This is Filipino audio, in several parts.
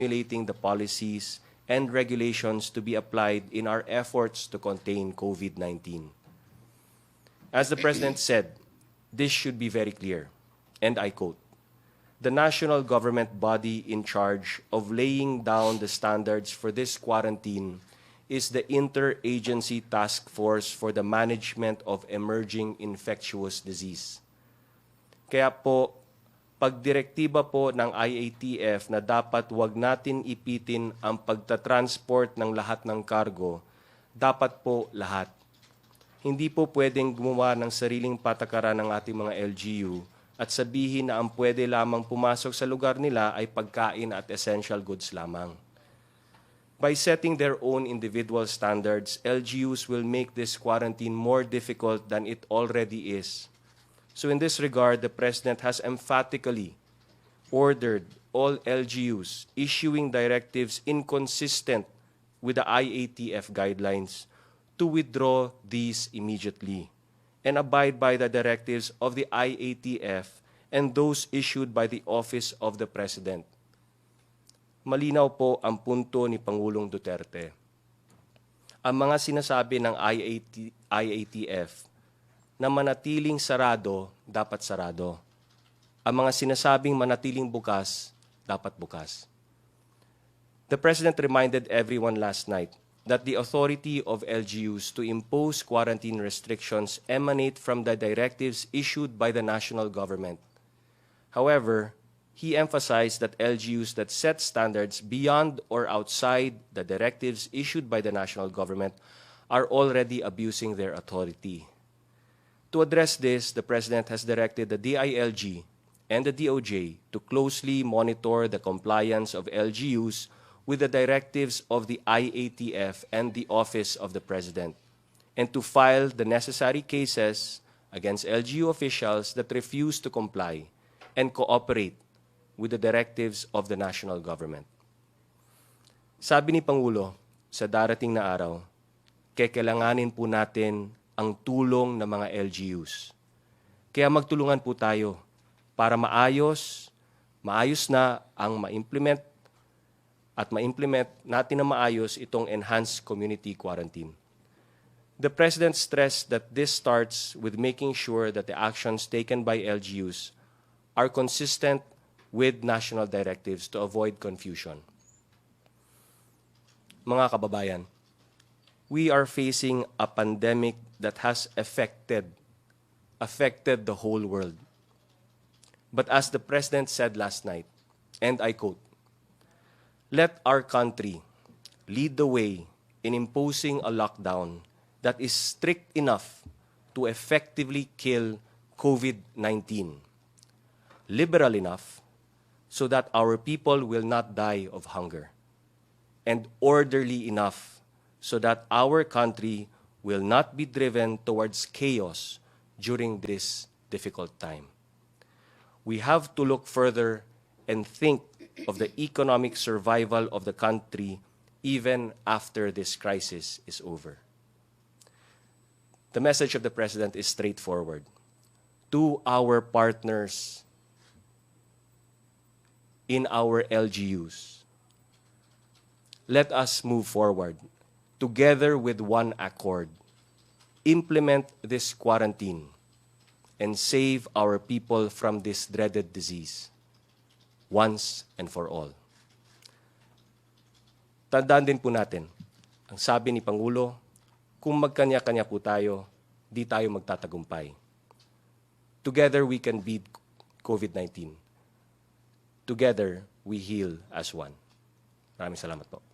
formulating the policies and regulations to be applied in our efforts to contain COVID-19. As the President said, this should be very clear, and I quote, "The national government body in charge of laying down the standards for this quarantine is the Interagency Task Force for the Management of Emerging Infectious Disease." Kaya po, pagdirektiba po ng IATF na dapat wag natin ipitin ang pagtatransport ng lahat ng cargo, dapat po lahat. Hindi po pwedeng gumawa ng sariling patakaran ng ating mga LGU at sabihin na ang pwede lamang pumasok sa lugar nila ay pagkain at essential goods lamang. By setting their own individual standards, LGUs will make this quarantine more difficult than it already is. So in this regard, the President has emphatically ordered all LGUs issuing directives inconsistent with the IATF guidelines to withdraw these immediately and abide by the directives of the IATF and those issued by the Office of the President. Malinaw po ang punto ni Pangulong Duterte. Ang mga sinasabi ng IATF na manatiling sarado, dapat sarado. Ang mga sinasabing manatiling bukas, dapat bukas. The President reminded everyone last night that the authority of LGUs to impose quarantine restrictions emanate from the directives issued by the national government. However, he emphasized that LGUs that set standards beyond or outside the directives issued by the national government are already abusing their authority. To address this, the President has directed the DILG and the DOJ to closely monitor the compliance of LGUs with the directives of the IATF and the Office of the President, and to file the necessary cases against LGU officials that refuse to comply and cooperate with the directives of the national government. Sabi ni Pangulo, sa darating na araw, kailanganin po natin ang tulong ng mga LGUs. Kaya magtulungan po tayo para maayos na ang ma-implement natin na maayos itong enhanced community quarantine. The President stressed that this starts with making sure that the actions taken by LGUs are consistent with national directives to avoid confusion. Mga kababayan, we are facing a pandemic that has affected the whole world. But as the President said last night, and I quote, "Let our country lead the way in imposing a lockdown that is strict enough to effectively kill COVID-19, liberal enough so that our people will not die of hunger, and orderly enough so that our country will not be driven towards chaos during this difficult time. We have to look further and think of the economic survival of the country even after this crisis is over." The message of the President is straightforward. To our partners in our LGUs, let us move forward together with one accord, implement this quarantine, and save our people from this dreaded disease once and for all. Tandaan din po natin, ang sabi ni Pangulo, kung magkanya-kanya po tayo, di tayo magtatagumpay. Together we can beat COVID-19. Together we heal as one. Maraming salamat po.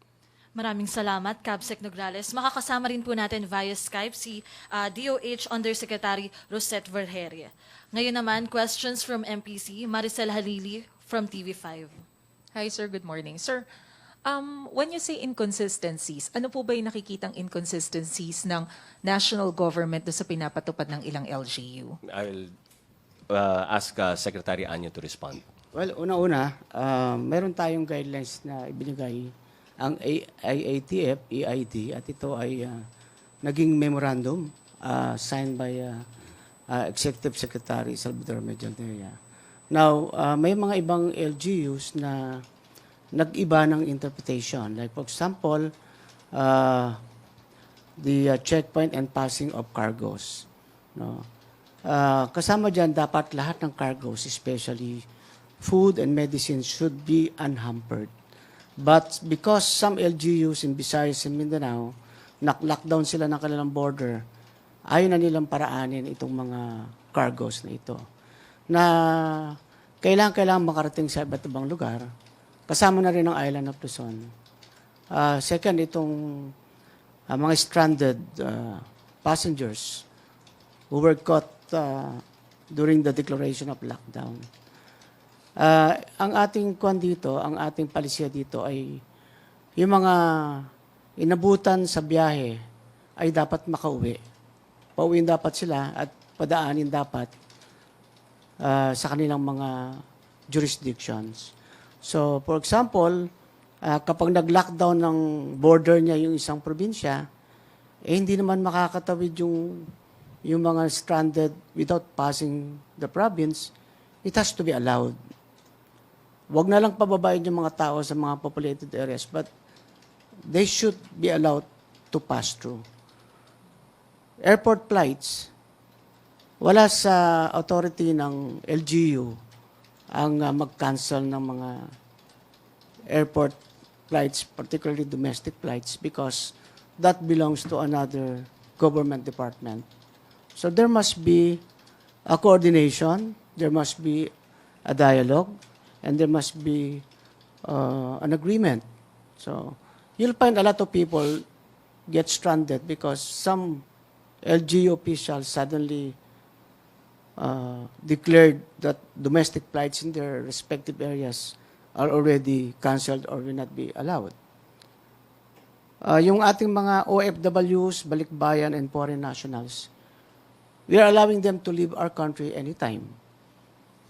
Maraming salamat, Cabsec Nograles. Makakasama rin po natin via Skype si DOH Undersecretary Rosette Vergeire. Ngayon naman, questions from MPC, Maricel Halili from TV5. Hi, sir. Good morning. Sir, when you say inconsistencies, ano po ba yung nakikitang inconsistencies ng national government do sa pinapatupad ng ilang LGU? I'll ask Secretary Anyo to respond. Well, una-una, meron tayong guidelines na ibinigay ang IATF, EID, at ito ay naging memorandum signed by Executive Secretary Salvador Medjugorje. Now, may mga ibang LGUs na nag-iba ng interpretation. Like for example, the checkpoint and passing of cargos. No? Kasama dyan, dapat lahat ng cargos, especially food and medicines, should be unhampered. But because some LGUs in Visayas and Mindanao, lockdown sila ng kanilang border, ayaw na nilang paraanin itong mga cargos na ito. Na kailangan makarating sa iba't ibang lugar, kasama na rin ang island of Luzon. Second, itong mga stranded passengers who were caught during the declaration of lockdown. Ang ating kwan dito, ang ating palisiya dito ay yung mga inabutan sa biyahe ay dapat makauwi. Pauwiin dapat sila at padaanin dapat sa kanilang mga jurisdictions. So, for example, kapag nag-lockdown ng border niya yung isang probinsya, hindi naman makakatawid yung mga stranded without passing the province. It has to be allowed. Huwag na lang pababayin yung mga tao sa mga populated areas, but they should be allowed to pass through. Airport flights, wala sa authority ng LGU ang mag-cancel ng mga airport flights, particularly domestic flights, because that belongs to another government department. So there must be a coordination, there must be a dialogue, and there must be an agreement. So you'll find a lot of people get stranded because some LGU officials suddenly declared that domestic flights in their respective areas are already canceled or will not be allowed. Yung ating mga OFWs, balikbayan, and foreign nationals, we are allowing them to leave our country anytime.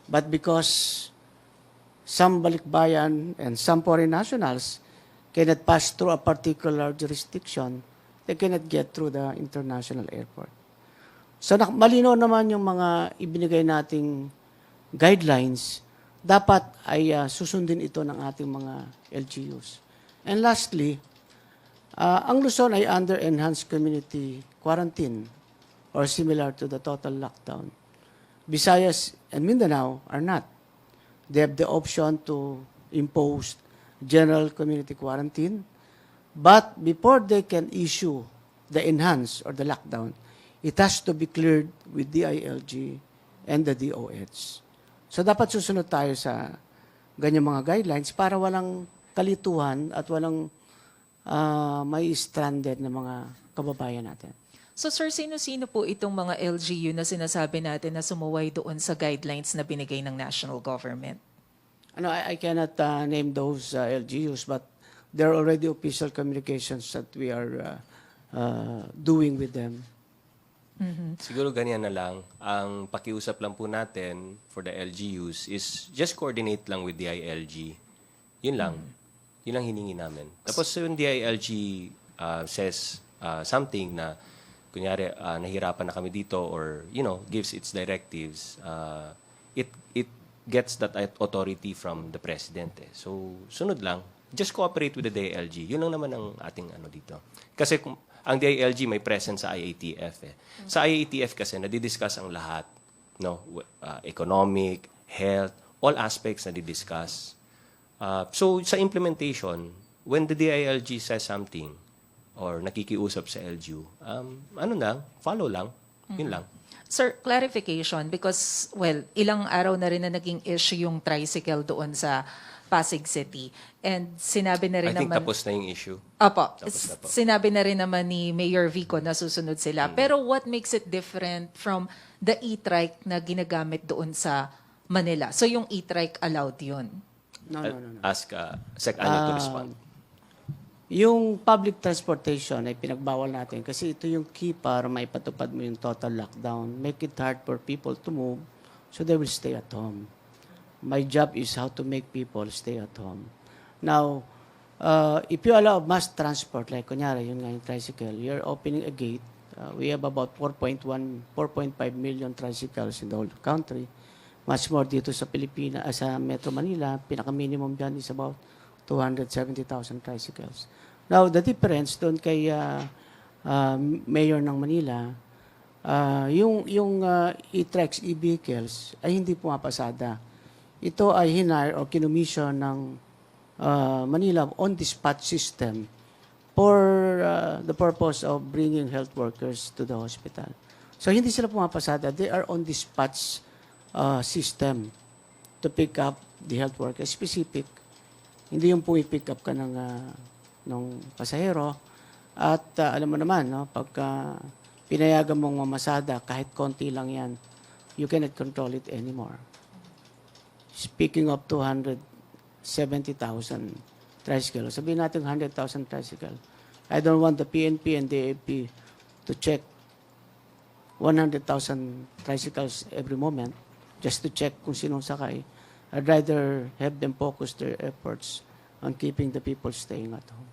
But because some balikbayan and some foreign nationals cannot pass through a particular jurisdiction, they cannot get through the international airport. So malinaw naman yung mga ibinigay nating guidelines, dapat ay susundin ito ng ating mga LGUs. And lastly, ang Luzon ay under enhanced community quarantine or similar to the total lockdown. Visayas and Mindanao are not. They have the option to impose general community quarantine, but before they can issue the enhanced or the lockdown, it has to be cleared with DILG and the DOH. So dapat susunod tayo sa ganyang mga guidelines para walang kalituhan at walang may stranded na mga kababayan natin. So sir, sino-sino po itong mga LGU na sinasabi natin na sumuway doon sa guidelines na binigay ng national government? I cannot name those LGUs, but there are already official communications that we are doing with them. Mm-hmm. Siguro ganyan na lang. Ang pakiusap lang po natin for the LGUs is just coordinate lang with DILG. Yun lang. Yun lang hiningi namin. Tapos yung DILG says something na kunyari nahirapan na kami dito or gives its directives, it gets that authority from the president. So sunod lang. Just cooperate with the DILG. Yun lang naman ang ating dito. Kasi ang DILG may presence sa IATF. Sa IATF kasi nadidiscuss ang lahat, economic, health, all aspects nadidiscuss. So sa implementation, when the DILG says something or nakikiusap sa LGU, follow lang. Yun lang. Sir, clarification because, ilang araw na rin na naging issue yung tricycle doon sa Pasig City. And sinabi na rin I think naman... tapos na yung issue. Opo. Tapos na po. Sinabi na rin naman ni Mayor Vico na susunod sila. Pero what makes it different from the e-trike na ginagamit doon sa Manila? So yung e-trike allowed yun? No. Ask Sec. Ano to respond. Yung public transportation ay pinagbawal natin kasi ito yung key para maipatupad mo yung total lockdown. Make it hard for people to move so they will stay at home. My job is how to make people stay at home. Now, if you allow mass transport, like kunyari, yun nga yung tricycle, you're opening a gate. We have about 4.5 million tricycles in the whole country. Much more dito sa Pilipinas, sa Metro Manila, pinaka-minimum dyan is about 270,000 tricycles. Now, the difference doon kay Mayor ng Manila, yung e-tracks, e-vehicles ay hindi pumapasada. Ito ay hinire o kinumisyon ng Manila on-dispatch system for the purpose of bringing health workers to the hospital. So, hindi sila pumapasada. They are on-dispatch system to pick up the health workers specific. Hindi yung pumipick up ka ng pasahero. At alam mo naman, no, pagka pinayagan mong mamasada, kahit konti lang yan, you cannot control it anymore. Speaking of 270,000 tricycles, sabihin natin 100,000 tricycles. I don't want the PNP and the AFP to check 100,000 tricycles every moment just to check kung sinong sakay. I'd rather have them focus their efforts on keeping the people staying at home.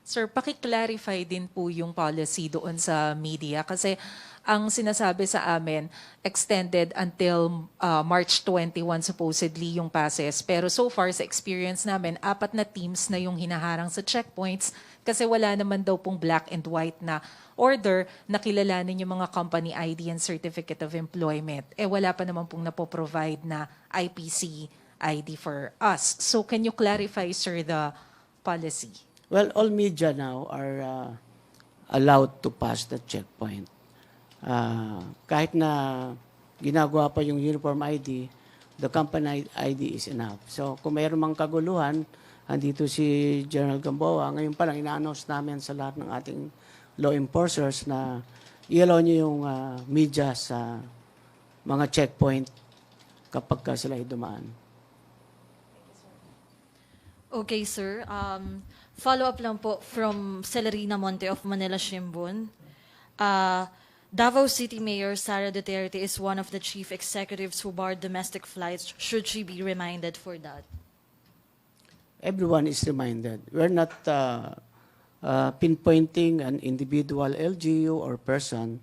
Sir, paki-clarify din po yung policy doon sa media kasi ang sinasabi sa amin, extended until March 21 supposedly yung passes. Pero so far sa experience namin, 4 na teams na yung hinaharang sa checkpoints kasi wala naman daw pong black and white na order na kilalanin yung mga company ID and certificate of employment. Wala pa naman pong napoprovide na IPC ID for us. So can you clarify, sir, the policy? Well, all media now are allowed to pass the checkpoint. Kahit na ginagawa pa yung uniform ID, the company ID is enough. So kung mayroon mang kaguluhan, andito si General Gamboa, ngayon pa lang ina-announce namin sa lahat ng ating law enforcers na i-allow niyo yung media sa mga checkpoint kapag sila ay dumaan. Okay, sir. Follow-up lang po from Celerina Monte of Manila Shimbun. Davao City Mayor Sara Duterte is one of the chief executives who barred domestic flights. Should she be reminded for that? Everyone is reminded. We're not pinpointing an individual LGU or person.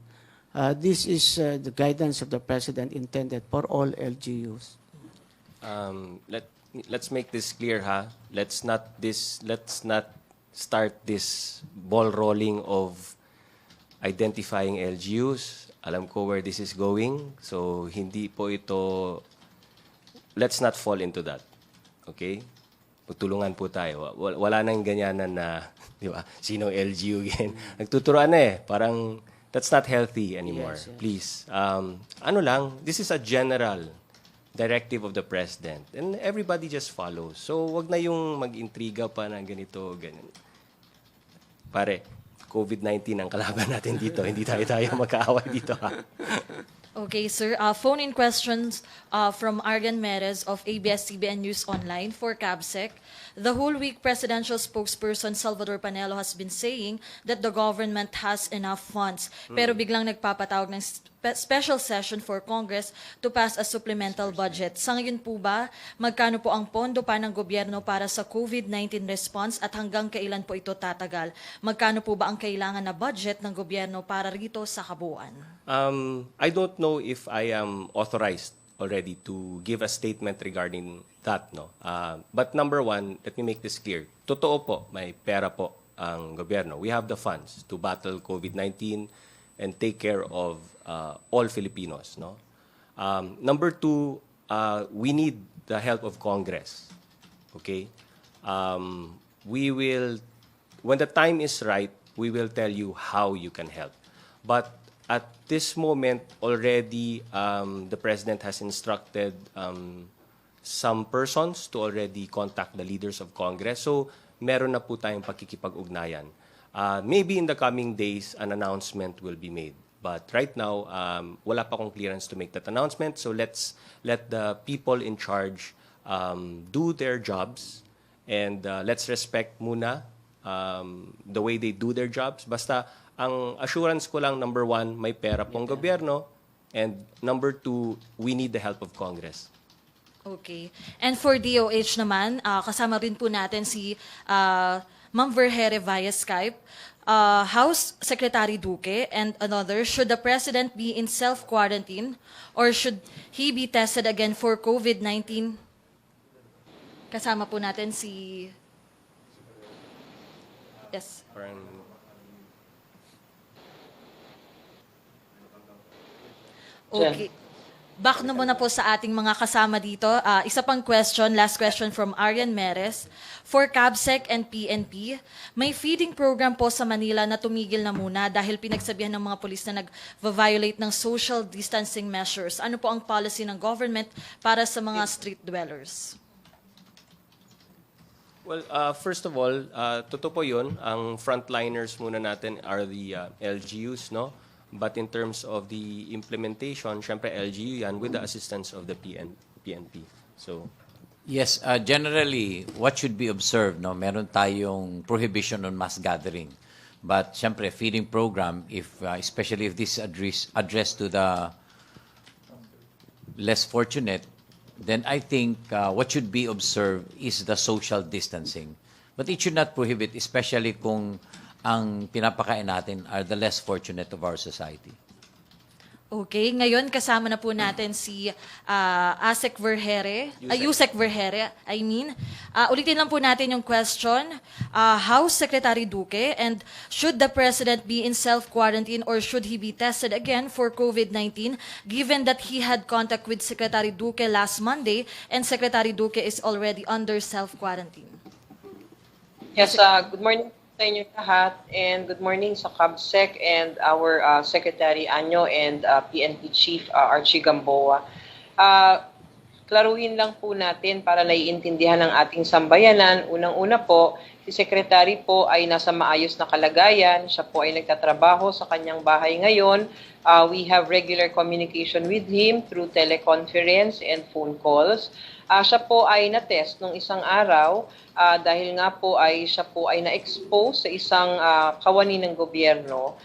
This is the guidance of the President intended for all LGUs. Let's make this clear, ha. Let's not start this ball rolling of identifying LGUs. Alam ko where this is going. So hindi po ito, let's not fall into that. Okay? Magtulungan po tayo. Wala nang ganyanan na, di ba, sinong LGU yan. Nagtuturoan na eh. Parang, that's not healthy anymore. Yes, yes. Please. Ano lang, this is a general directive of the President. And everybody just follows. So, wag na yung mag-intriga pa na ganito, ganyan. Pare, COVID-19 ang kalaban natin dito. Hindi tayo magkaaway dito, ha? Okay, sir. Phone-in questions from Argan Merez of ABS-CBN News Online for CABSEC. The whole week, presidential spokesperson Salvador Panelo has been saying that the government has enough funds. Pero biglang nagpapatawag ng special session for Congress to pass a supplemental budget. Sa ngayon po ba, magkano po ang pondo pa ng gobyerno para sa COVID-19 response at hanggang kailan po ito tatagal? Magkano po ba ang kailangan na budget ng gobyerno para rito sa kabuuan? I don't know if I am authorized already to give a statement regarding that, no. But number one, let me make this clear. Totoo po, may pera po ang gobyerno. We have the funds to battle COVID-19 and take care of all Filipinos, no. Number two, we need the help of Congress. Okay? We will, when the time is right, we will tell you how you can help. But at this moment, already, the President has instructed some persons to already contact the leaders of Congress. So, meron na po tayong pakikipag-ugnayan. Maybe in the coming days, an announcement will be made. But right now, wala pa akong clearance to make that announcement. So, let's let the people in charge do their jobs. And let's respect muna the way they do their jobs. Basta, ang assurance ko lang, number one, may pera pong gobyerno. And number two, we need the help of Congress. Okay. And for DOH naman, kasama rin po natin si Ma'am Vergere via Skype. House Secretary Duque and another, should the President be in self-quarantine or should he be tested again for COVID-19? Kasama po natin si Yes. Parang- Okay. Back na muna po sa ating mga kasama dito. Isa pang question, last question from Arian Meres. For CABSEC and PNP, may feeding program po sa Manila na tumigil na muna dahil pinagsabihan ng mga pulis na nag-violate ng social distancing measures. Ano po ang policy ng government para sa mga street dwellers? Well, first of all, totoo po yun. Ang frontliners muna natin are the LGUs, no? But in terms of the implementation, syempre LGU yan with the assistance of the PNP. So, Yes, generally, what should be observed, no? Meron tayong prohibition on mass gathering. But syempre, feeding program, especially if this addressed to the less fortunate, then I think what should be observed is the social distancing. But it should not prohibit, especially kung ang pinapakain natin are the less fortunate of our society. Okay, ngayon kasama na po natin si Yusek Vergere, ulitin lang po natin yung question. House Secretary Duque, and should the President be in self-quarantine or should he be tested again for COVID-19 given that he had contact with Secretary Duque last Monday and Secretary Duque is already under self-quarantine? Yes, good morning sa inyo lahat, and good morning sa CABSEC and our Secretary Anyo and PNP Chief Archie Gamboa. Klaruhin lang po natin para naiintindihan ng ating sambayanan. Unang-una po, si Secretary po ay nasa maayos na kalagayan. Siya po ay nagtatrabaho sa kanyang bahay ngayon. We have regular communication with him through teleconference and phone calls. Siya po ay na-test nung isang araw dahil nga po ay siya po ay na-expose sa isang kawani ng gobyerno.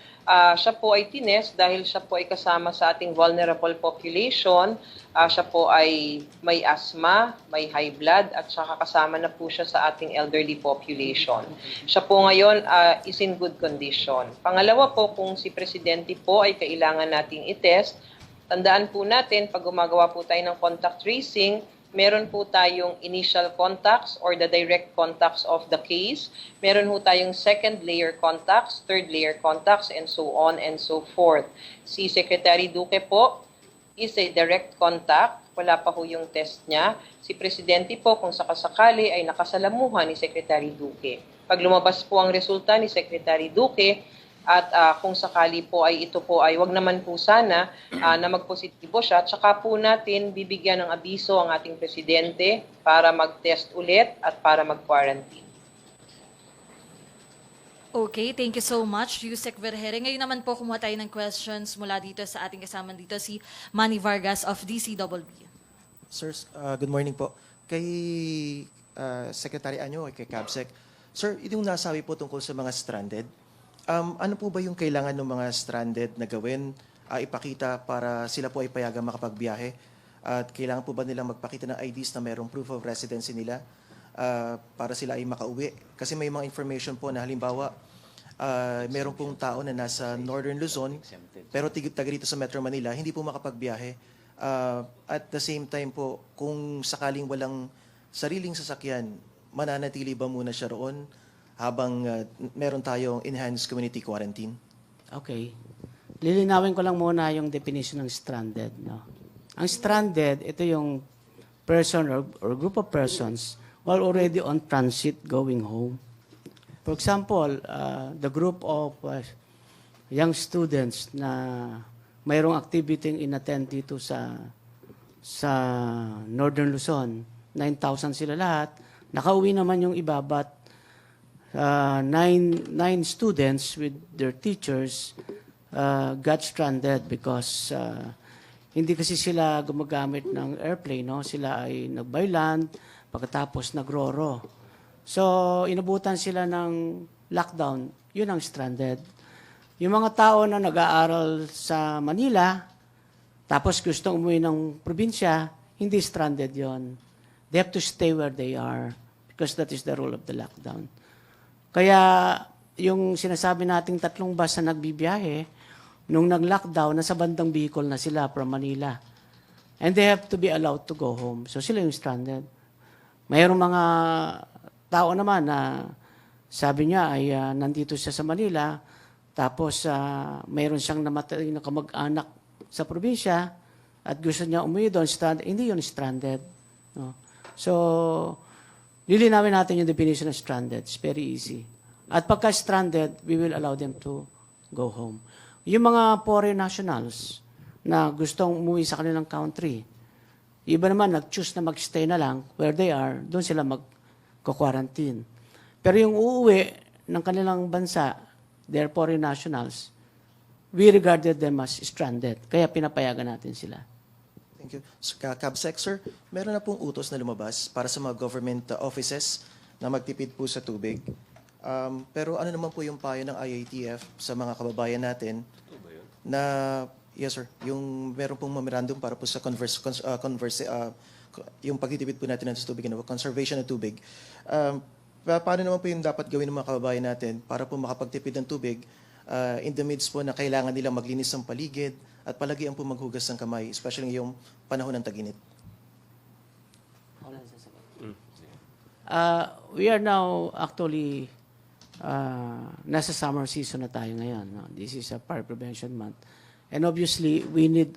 Siya po ay tinest dahil siya po ay kasama sa ating vulnerable population. Siya po ay may asthma, may high blood, at saka kasama na po siya sa ating elderly population. Siya po ngayon is in good condition. Pangalawa po, kung si Presidente po ay kailangan nating itest, tandaan po natin, pag gumagawa po tayo ng contact tracing, meron po tayong initial contacts or the direct contacts of the case. Meron po tayong second layer contacts, third layer contacts, and so on and so forth. Si Secretary Duque po is a direct contact. Wala pa po yung test niya. Si Presidente po, kung sakasakali, ay nakasalamuhan ni Secretary Duque. Pag lumabas po ang resulta ni Secretary Duque, at kung sakali po ay ito po ay wag naman po sana na magpositibo siya, tsaka po natin bibigyan ng abiso ang ating Presidente para mag-test ulit at para mag-quarantine. Okay, thank you so much, Yusek Vergere. Ngayon naman po kumuha tayo ng questions mula dito sa ating kasama dito, si Manny Vargas of DCWB. Sir, good morning po. Kay Secretary Anyo, kay CABSEC. Sir, yung nasabi po tungkol sa mga stranded, ano po ba yung kailangan ng mga stranded na gawin, ipakita para sila po ay payagang makapagbiyahe? At kailangan po ba nilang magpakita ng IDs na mayroong proof of residency nila para sila ay makauwi? Kasi may mga information po na halimbawa, meron pong tao na nasa Northern Luzon, pero taga dito sa Metro Manila, hindi po makapagbiyahe. At the same time po, kung sakaling walang sariling sasakyan, mananatili ba muna siya roon habang meron tayong enhanced community quarantine? Okay. Lilinawin ko lang muna yung definition ng stranded. No? Ang stranded, ito yung person or group of persons who are already on transit going home. For example, the group of young students na mayroong activity in-attend dito sa Northern Luzon. 9,000 sila lahat. Nakauwi naman yung iba, but nine students with their teachers got stranded because hindi kasi sila gumagamit ng airplane, no? Sila ay nag-by land, pagkatapos nag-roro. So, inabutan sila ng lockdown. Yun ang stranded. Yung mga tao na nag-aaral sa Manila, tapos gustong umuwi ng probinsya, hindi stranded yon. They have to stay where they are because that is the rule of the lockdown. Kaya yung sinasabi nating 3 bus na nagbibiyahe, nung nag-lockdown, nasa bandang Bicol na sila from Manila. And they have to be allowed to go home. So sila yung stranded. Mayroong mga tao naman na Sabi niya ay nandito siya sa Manila, tapos mayroon siyang namatay na kamag-anak sa probinsya at gusto niya umuwi doon, hindi yun stranded. No? So, lilinawin natin yung definition of stranded. It's very easy. At pagka stranded, we will allow them to go home. Yung mga foreign nationals na gustong umuwi sa kanilang country, iba naman nag-choose na mag-stay na lang where they are, doon sila mag-quarantine. Pero yung uuwi ng kanilang bansa, their foreign nationals, we regarded them as stranded. Kaya pinapayagan natin sila. Thank you. Kabsec, sir, meron na pong utos na lumabas para sa mga government offices na magtipid po sa tubig. Pero ano naman po yung payo ng IATF sa mga kababayan natin na, yes sir, yung meron pong memorandum para po sa yung pagtitipid po natin sa tubig, conservation ng tubig. Paano naman po yung dapat gawin ng mga kababayan natin para po makapagtipid ng tubig in the midst po na kailangan nilang maglinis ng paligid at palagi ang po maghugas ng kamay, especially ngayong panahon ng tag-init? We are now actually nasa summer season na tayo ngayon. No? This is a fire prevention month. And obviously, we need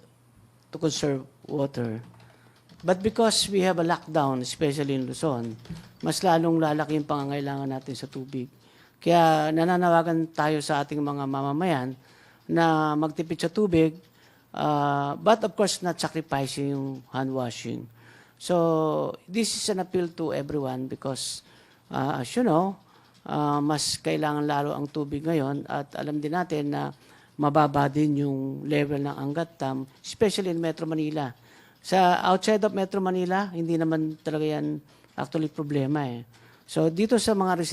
to conserve water. But because we have a lockdown, especially in Luzon, mas lalong lalaki yung pangangailangan natin sa tubig. Kaya nananawagan tayo sa ating mga mamamayan na magtipid sa tubig, but of course not sacrificing yung hand washing. So this is an appeal to everyone because as you know, mas kailangan lalo ang tubig ngayon at alam din natin na mababa din yung level ng Angat-Dam, especially in Metro Manila. Sa outside of Metro Manila, hindi naman talaga yan actually problema eh. So dito sa mga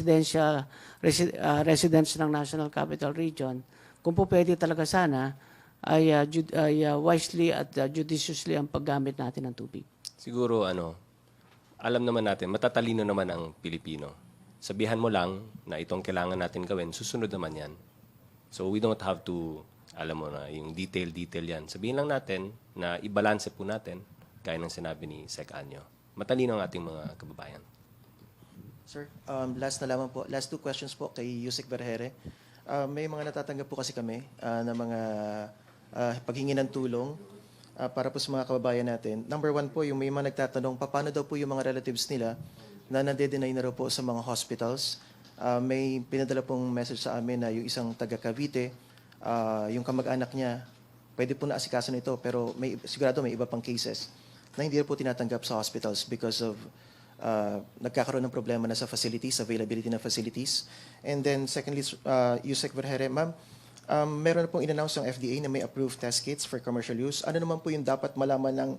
residents ng National Capital Region, kung po pwede talaga sana, ay wisely at judiciously ang paggamit natin ng tubig. Siguro alam naman natin, matatalino naman ang Pilipino. Sabihan mo lang na itong kailangan natin gawin, susunod naman yan. So we don't have to, alam mo na, yung detail yan. Sabihin lang natin na ibalanse po natin, gaya ng sinabi ni Sec. Anyo. Matalino ang ating mga kababayan. Sir, last na lamang po. Last two questions po kay Yusek Vergere. May mga natatanggap po kasi kami na mga paghingi ng tulong para po sa mga kababayan natin. Number one po, yung may mga nagtatanong, paano daw po yung mga relatives nila na nade-deny na raw po sa mga hospitals. May pinadala pong message sa amin na yung isang taga Cavite, yung kamag-anak niya, pwede po na asikaso nito, pero sigurado may iba pang cases na hindi po tinatanggap sa hospitals because of nagkakaroon ng problema na sa facilities, availability ng facilities. And then secondly, Yusek Vergere, ma'am, meron na pong in-announce ng FDA na may approved test kits for commercial use. Ano naman po yung dapat malaman ng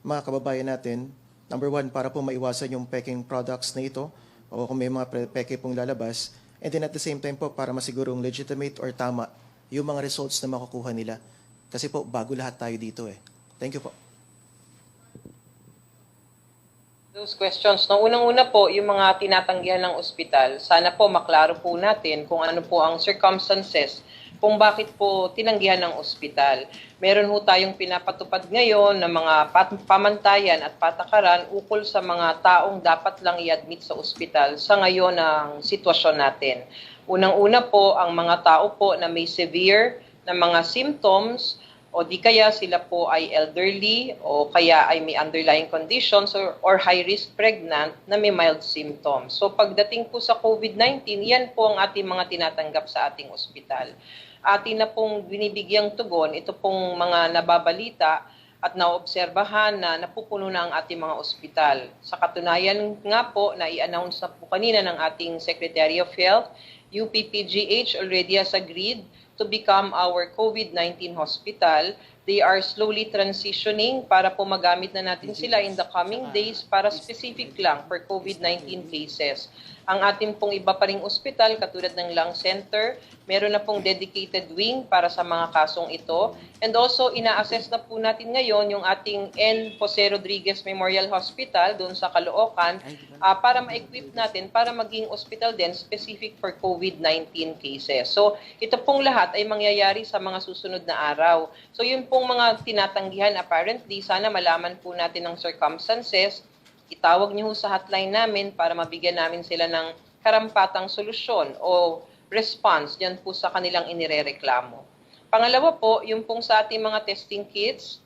mga kababayan natin? Number one, para po maiwasan yung peking products na ito o kung may mga peke pong lalabas. And then at the same time po, para masigurong legitimate or tama yung mga results na makukuha nila. Kasi po, bago lahat tayo dito eh. Thank you po. Those questions. No, unang-una po, yung mga tinatanggihan ng ospital, sana po maklaro po natin kung ano po ang circumstances kung bakit po tinanggihan ng ospital. Meron ho tayong pinapatupad ngayon ng mga pamantayan at patakaran ukol sa mga taong dapat lang i-admit sa ospital sa ngayon ng sitwasyon natin. Unang-una po, ang mga tao po na may severe na mga symptoms o di kaya sila po ay elderly o kaya ay may underlying conditions or high-risk pregnant na may mild symptoms. So pagdating po sa COVID-19, yan po ang ating mga tinatanggap sa ating ospital. Atin na pong binibigyang tugon, ito pong mga nababalita at naobserbahan na napupuno na ang ating mga ospital. Sa katunayan nga po, na i-announce na po kanina ng ating Secretary of Health, UPPGH already has agreed to become our COVID-19 hospital. They are slowly transitioning para po magamit na natin sila in the coming days para specific lang for COVID-19 cases. Ang ating pong iba pa ring ospital, katulad ng Lung Center, meron na pong dedicated wing para sa mga kasong ito. And also, ina-assess na po natin ngayon yung ating N. Jose Rodriguez Memorial Hospital doon sa Caloocan para ma-equip natin para maging hospital din specific for COVID-19 cases. So, ito pong lahat ay mangyayari sa mga susunod na araw. So, yun pong mga tinatanggihan apparently, sana malaman po natin ang circumstances. Itawag niyo sa hotline namin para mabigyan namin sila ng karampatang solusyon o response dyan po sa kanilang inirereklamo. Pangalawa po, yung pong sa ating mga testing kits,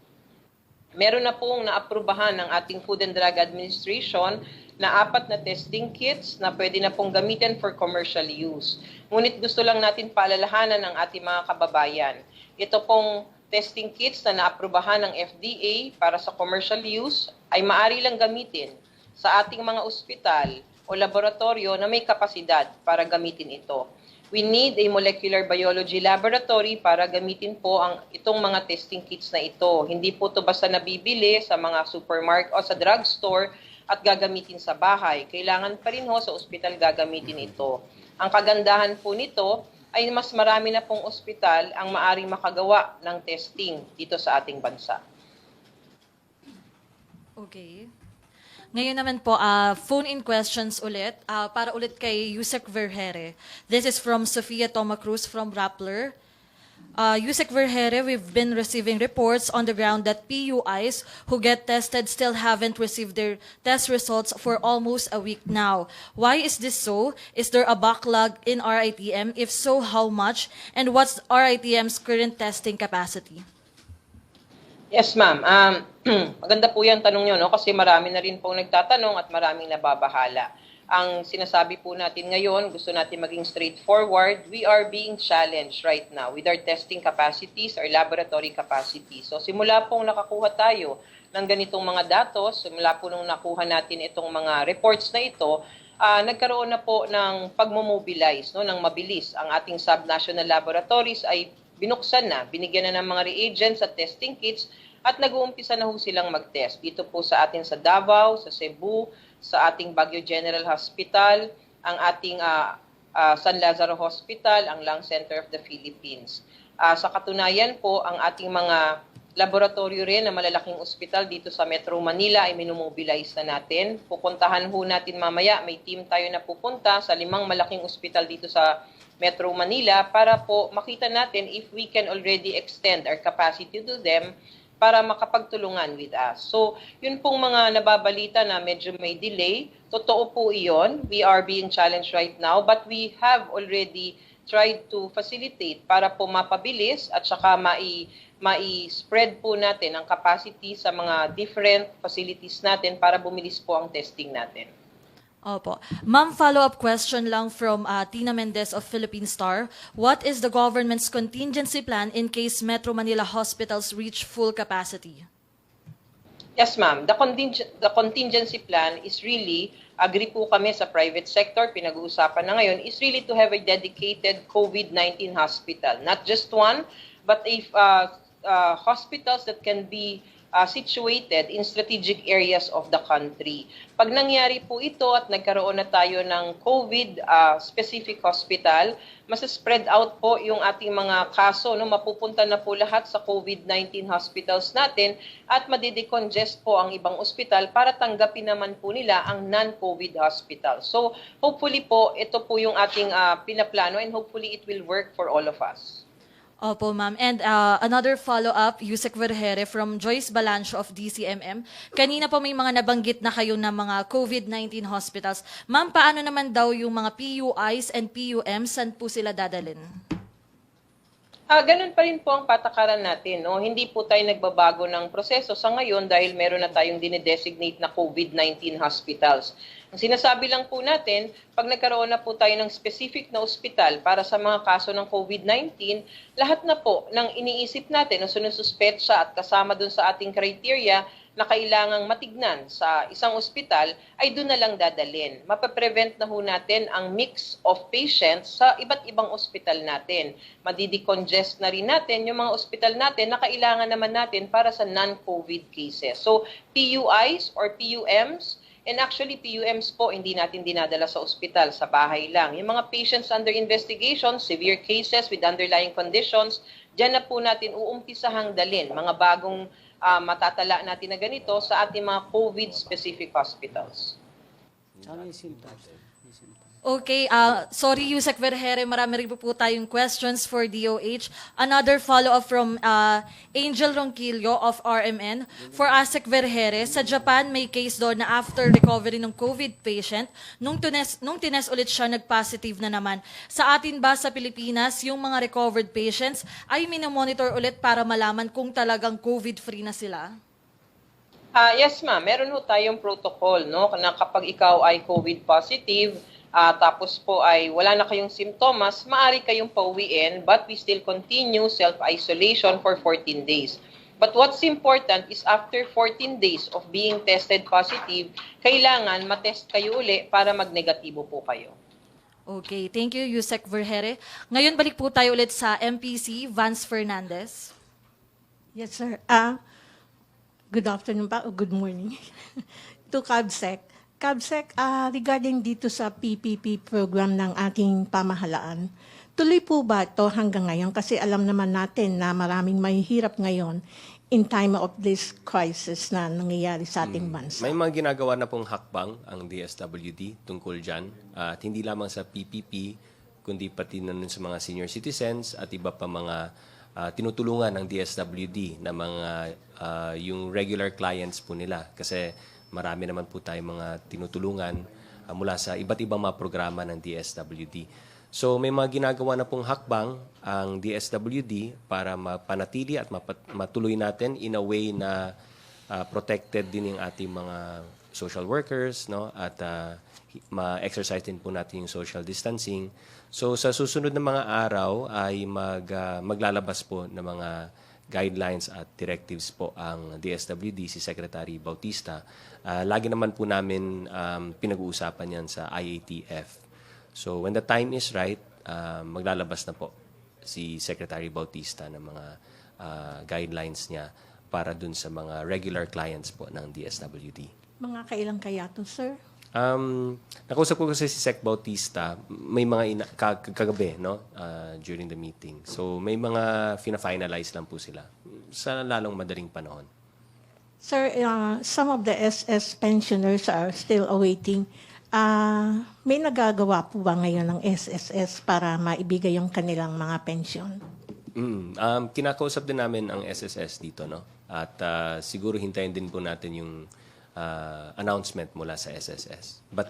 meron na pong naaprubahan ng ating Food and Drug Administration na 4 na testing kits na pwede na pong gamitin for commercial use. Ngunit gusto lang natin paalalahanan ng ating mga kababayan. Ito pong testing kits na naaprubahan ng FDA para sa commercial use ay maaari lang gamitin sa ating mga ospital o laboratorio na may kapasidad para gamitin ito. We need a molecular biology laboratory para gamitin po itong mga testing kits na ito. Hindi po ito basta nabibili sa mga supermarket o sa drugstore at gagamitin sa bahay. Kailangan pa rin sa ospital gagamitin ito. Ang kagandahan po nito ay mas marami na pong ospital ang maaring makagawa ng testing dito sa ating bansa. Okay. Ngayon naman po, phone-in questions ulit. Para ulit kay Yusek Vergere. This is from Sofia Toma Cruz from Rappler. Yusek Vergere, we've been receiving reports on the ground that PUIs who get tested still haven't received their test results for almost a week now. Why is this so? Is there a backlog in RITM? If so, how much? And what's RITM's current testing capacity? Yes, ma'am. Maganda po yung tanong nyo, no? Kasi marami na rin pong nagtatanong at maraming nababahala. Ang sinasabi po natin ngayon, gusto natin maging straightforward, we are being challenged right now with our testing capacities, our laboratory capacity. So simula pong nakakuha tayo ng ganitong mga datos, simula po nung nakuha natin itong mga reports na ito, nagkaroon na po ng pagmomobilize, no, ng mabilis. Ang ating subnational laboratories ay binuksan na, binigyan na ng mga reagents at testing kits at nag-uumpisa na ho silang mag-test. Dito po sa atin sa Davao, sa Cebu, sa ating Baguio General Hospital, ang ating San Lazaro Hospital, ang Lung Center of the Philippines. Sa katunayan po, ang ating mga laboratorio rin na malalaking ospital dito sa Metro Manila ay minumobilize na natin. Pupuntahan ho natin mamaya, may team tayo na pupunta sa 5 malaking ospital dito sa Metro Manila para po makita natin if we can already extend our capacity to them para makapagtulungan with us. So, yun pong mga nababalita na medyo may delay. Totoo po iyon. We are being challenged right now, but we have already tried to facilitate para po mapabilis at saka mai-spread po natin ang capacity sa mga different facilities natin para bumilis po ang testing natin. Opo. Ma'am, follow-up question lang from Tina Mendez of Philippine Star. What is the government's contingency plan in case Metro Manila hospitals reach full capacity? Yes, ma'am. The contingency plan is really, agree po kami sa private sector, pinag-uusapan na ngayon, is really to have a dedicated COVID-19 hospital. Not just one, but hospitals that can be situated in strategic areas of the country. Pag nangyari po ito at nagkaroon na tayo ng COVID-specific hospital, mas-spread out po yung ating mga kaso, no? Mapupunta na po lahat sa COVID-19 hospitals natin at madidecongest po ang ibang ospital para tanggapin naman po nila ang non-COVID hospital. So, hopefully po, ito po yung ating pinaplano and hopefully it will work for all of us. Opo, ma'am. And another follow-up, Yusek Vergere from Joyce Balancho of DCMM. Kanina po may mga nabanggit na kayo na mga COVID-19 hospitals. Ma'am, paano naman daw yung mga PUIs and PUMs? Saan po sila dadalhin? Ganun pa rin po ang patakaran natin. No? Hindi po tayo nagbabago ng proseso sa ngayon dahil meron na tayong dinedesignate na COVID-19 hospitals. Ang sinasabi lang po natin, pag nagkaroon na po tayo ng specific na ospital para sa mga kaso ng COVID-19, lahat na po ng iniisip natin o sinususpetsa at kasama dun sa ating criteria na kailangang matignan sa isang ospital ay doon na lang dadalhin. Mapaprevent na ho natin ang mix of patients sa iba't ibang ospital natin. Madidecongest na rin natin yung mga ospital natin na kailangan naman natin para sa non-COVID cases. So, PUIs or PUMs, and actually PUMs po hindi natin dinadala sa ospital, sa bahay lang. Yung mga patients under investigation, severe cases with underlying conditions, dyan na po natin uumpisahang dalhin mga bagong matatala natin na ganito sa ating mga COVID-specific hospitals. Ano yung symptoms? Okay, sorry Yusek Vergere, marami rin po tayong questions for DOH. Another follow-up from Angel Ronquillo of RMN. For Asek Vergere, sa Japan may case doon na after recovery ng COVID patient, nung tines ulit siya, nag-positive na naman. Sa atin ba sa Pilipinas, yung mga recovered patients ay minomonitor ulit para malaman kung talagang COVID-free na sila? Yes ma'am, meron ho tayong protocol, no, na kapag ikaw ay COVID positive, tapos po ay wala na kayong simptomas, maaari kayong pauwiin, but we still continue self-isolation for 14 days. But what's important is after 14 days of being tested positive, kailangan matest kayo uli para mag-negatibo po kayo. Okay, thank you Yusek Vergere. Ngayon balik po tayo ulit sa MPC, Vance Fernandez. Yes, sir. Good afternoon pa, o good morning. To CABSEC. CABSEC, regarding dito sa PPP program ng ating pamahalaan, tuloy po ba ito hanggang ngayon? Kasi alam naman natin na maraming mahihirap ngayon in time of this crisis na nangyayari sa ating bansa. May mga ginagawa na pong hakbang ang DSWD tungkol dyan. At hindi lamang sa PPP, kundi pati na nun sa mga senior citizens at iba pa mga tinutulungan ng DSWD na mga yung regular clients po nila. Kasi marami naman po tayong mga tinutulungan mula sa iba't ibang mga programa ng DSWD. So may mga ginagawa na pong hakbang ang DSWD para mapanatili at matuloy natin in a way na protected din yung ating mga social workers, no, at ma-exercise din po natin yung social distancing. So sa susunod na mga araw ay maglalabas po ng mga guidelines at directives po ang DSWD, si Secretary Bautista. Lagi naman po namin pinag-uusapan yan sa IATF. So when the time is right, maglalabas na po si Secretary Bautista ng mga guidelines niya para dun sa mga regular clients po ng DSWD. Mga kailan kaya to, sir? Nakausap ko kasi si Sec Bautista, may mga kagabi, no, during the meeting. So may mga fina-finalize lang po sila sa lalong madaling panahon. Sir, some of the SS pensioners are still awaiting. May nagagawa po ba ngayon ng SSS para maibigay yung kanilang mga pensyon? Kinakausap din namin ang SSS dito, no? At siguro hintayin din po natin yung announcement mula sa SSS. But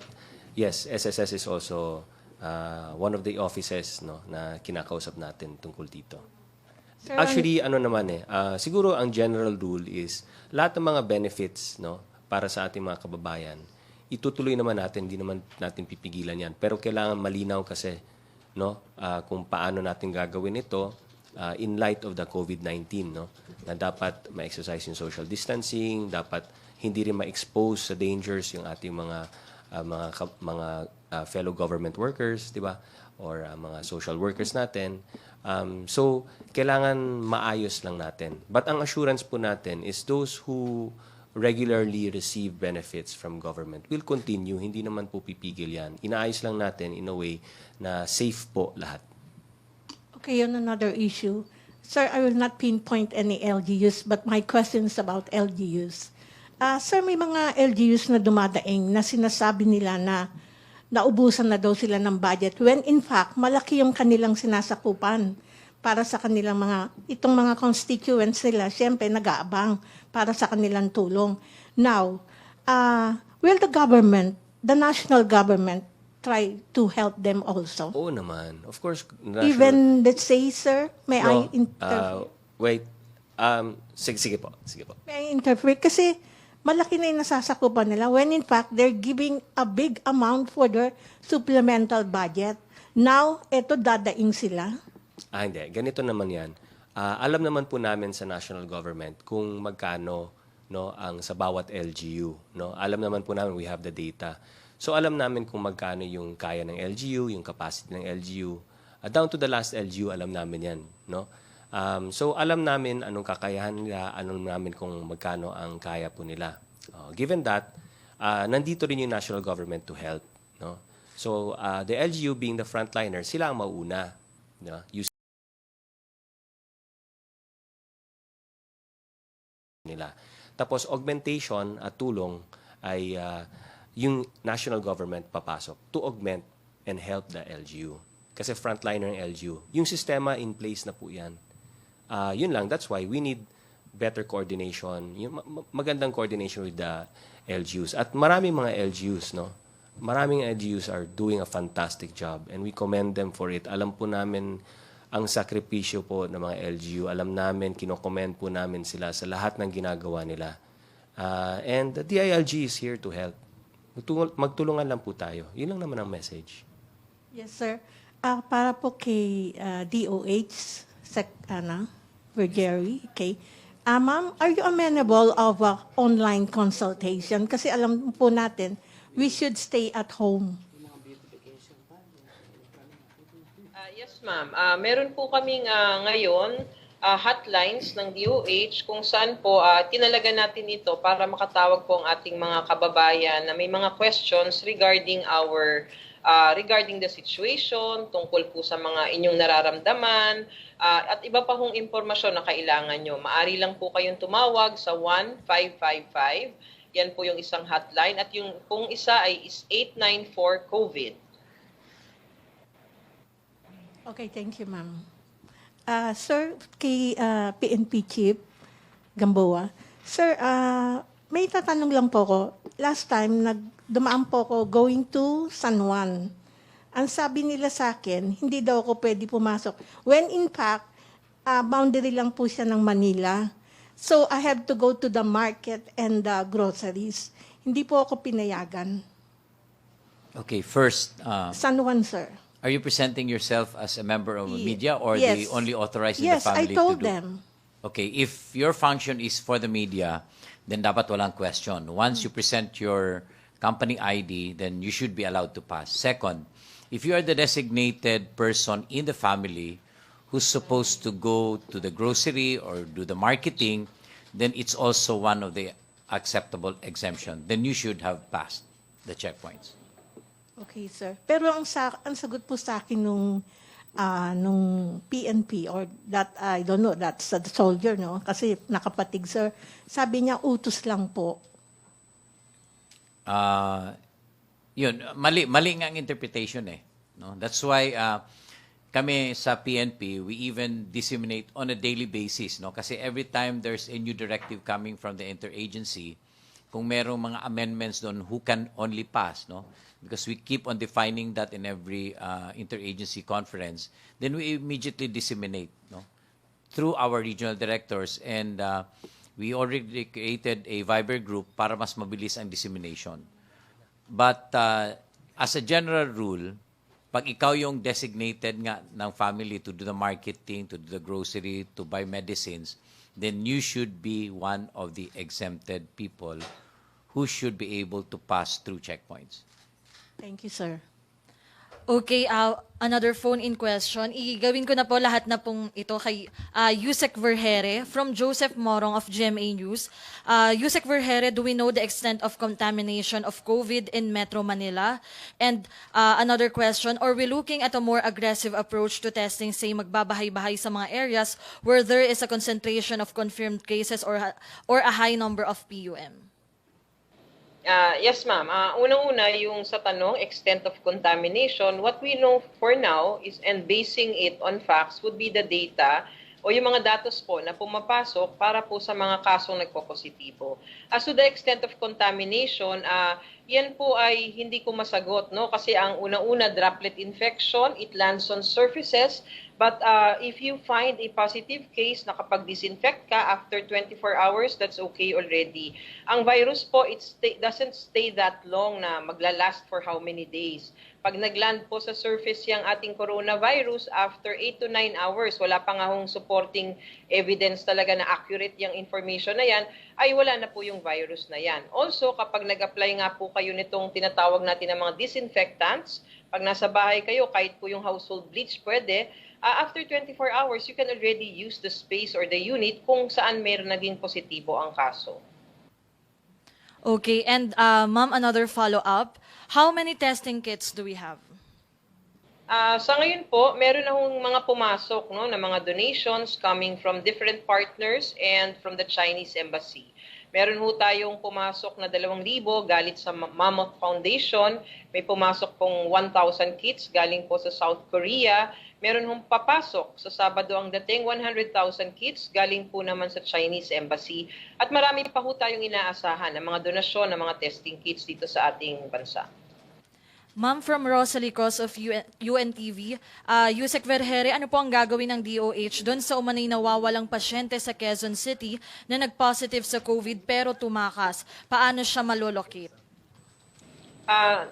yes, SSS is also one of the offices, no, na kinakausap natin tungkol dito. Sir, Actually, siguro ang general rule is lahat ng mga benefits, no, para sa ating mga kababayan, itutuloy naman natin, hindi naman natin pipigilan yan. Pero kailangan malinaw kasi, no, kung paano natin gagawin ito in light of the COVID-19, no, na dapat ma-exercise yung social distancing, dapat hindi rin ma-expose sa dangers yung ating mga fellow government workers, di ba? Or mga social workers natin. So, kailangan maayos lang natin. But ang assurance po natin is those who regularly receive benefits from government will continue. Hindi naman po pipigil yan. Inaayos lang natin in a way na safe po lahat. Okay, on another issue. Sir, I will not pinpoint any LGUs, but my question is about LGUs. Sir, may mga LGUs na dumadaing na sinasabi nila na naubusan na daw sila ng budget when in fact, malaki yung kanilang sinasakupan para sa kanilang itong mga constituents nila, siyempre nag-aabang para sa kanilang tulong. Now, will the national government try to help them also? Oo naman. Of course. Even, let's say, sir, may I interpret? Wait. Sige po. May I interpret? Kasi malaki na yung nasasakupan nila when in fact, they're giving a big amount for their supplemental budget. Now, eto dadaing sila. Hindi. Ganito naman yan. Alam naman po namin sa national government kung magkano, no, ang sa bawat LGU. No? Alam naman po namin, we have the data. So alam namin kung magkano yung kaya ng LGU, yung capacity ng LGU. Down to the last LGU, alam namin yan. No? So alam namin anong kakayahan nila, alam namin kung magkano ang kaya po nila. Given that, nandito rin yung national government to help. No? So the LGU being the frontliner, sila ang mauna. No? Nila. Tapos augmentation at tulong ay yung national government papasok to augment and help the LGU. Kasi frontliner ng LGU. Yung sistema in place na po yan. Yun lang, that's why we need better coordination, yung magandang coordination with the LGUs. At maraming mga LGUs, no? Maraming LGUs are doing a fantastic job and we commend them for it. Alam po namin ang sakripisyo po ng mga LGU. Alam namin, kinokomment po namin sila sa lahat ng ginagawa nila. And the DILG is here to help. Magtulungan lang po tayo. Yun lang naman ang message. Yes, sir. Para po kay DOH, Vergeri, okay. Ma'am, are you amenable of online consultation? Kasi alam po natin, we should stay at home. Yes, ma'am. Meron po kaming ngayon hotlines ng DOH kung saan po tinalaga natin ito para makatawag po ang ating mga kababayan na may mga questions regarding regarding the situation, tungkol po sa mga inyong nararamdaman, at iba pa hong impormasyon na kailangan nyo. Maari lang po kayong tumawag sa 1555. Yan po yung isang hotline. At yung pong isa ay is 894-COVID. Okay, thank you, ma'am. Sir, kay PNP Chief Gamboa. Sir, may tatanong lang po ko. Last time, dumaan po ko going to San Juan. Ang sabi nila sa akin, hindi daw ako pwede pumasok. When in fact, boundary lang po siya ng Manila. So, I have to go to the market and the groceries. Hindi po ako pinayagan. Okay, first, San Juan, sir. are you presenting yourself as a member of a media or Yes. the only authorized in the Yes, I family told to do? them. Okay, if your function is for the media, then dapat walang question. Once you present your company ID, then you should be allowed to pass. Second, if you are the designated person in the family who's supposed to go to the grocery or do the marketing, then it's also one of the acceptable exemption. Then you should have passed the checkpoints. Okay, sir. Pero ang sagot po sa akin nung PNP or that, I don't know, that's a soldier, no? Kasi nakapatig, sir. Sabi niya, utos lang po. Yun, mali nga ang interpretation eh. No? That's why kami sa PNP, we even disseminate on a daily basis. No? Kasi every time there's a new directive coming from the interagency, kung merong mga amendments doon, who can only pass, no? Because we keep on defining that in every interagency conference, then we immediately disseminate, no? Through our regional directors, and we already created a Viber group para mas mabilis ang dissemination. But as a general rule, pag ikaw yung designated nga ng family to do the marketing, to do the grocery, to buy medicines, then you should be one of the exempted people who should be able to pass through checkpoints. Thank you, sir. Okay, another phone-in question. Igawin ko na po lahat na pong ito kay Yusek Vergere from Joseph Morong of GMA News. Yusek Vergere, do we know the extent of contamination of COVID in Metro Manila? And another question, are we looking at a more aggressive approach to testing, say magbabahay-bahay sa mga areas where there is a concentration of confirmed cases or a high number of PUM? Yes, ma'am. Unang-una, yung sa tanong, extent of contamination, what we know for now is, and basing it on facts, would be the data o yung mga datos po na pumapasok para po sa mga kasong nagpo-positibo. As to the extent of contamination, yan po ay hindi ko masagot, no? Kasi ang unang-una, droplet infection, it lands on surfaces. But if you find a positive case, nakapag-disinfect ka after 24 hours, that's okay already. Ang virus po, it doesn't stay that long na maglalast for how many days. Pag nagland po sa surface yung ating coronavirus, after 8 to 9 hours, wala pa nga hong supporting evidence talaga na accurate yung information na yan, ay wala na po yung virus na yan. Also, kapag nag-apply nga po kayo nitong tinatawag natin ng mga disinfectants, pag nasa bahay kayo, kahit po yung household bleach pwede, after 24 hours, you can already use the space or the unit kung saan meron naging positibo ang kaso. Okay, and ma'am, another follow-up. How many testing kits do we have? Sa ngayon po, meron na hong mga pumasok, no, na mga donations coming from different partners and from the Chinese embassy. Meron ho tayong pumasok na 2,000 galit sa Mammoth Foundation. May pumasok pong 1,000 kits galing po sa South Korea. Meron hong papasok sa Sabado ang dating 100,000 kits galing po naman sa Chinese Embassy. At marami pa ho tayong inaasahan ng mga donasyon ng mga testing kits dito sa ating bansa. Ma'am, from Rosalie Cos of UNTV, Yusek Vergere, ano po ang gagawin ng DOH doon sa umanay nawawalang pasyente sa Quezon City na nag-positive sa COVID pero tumakas? Paano siya malolocate?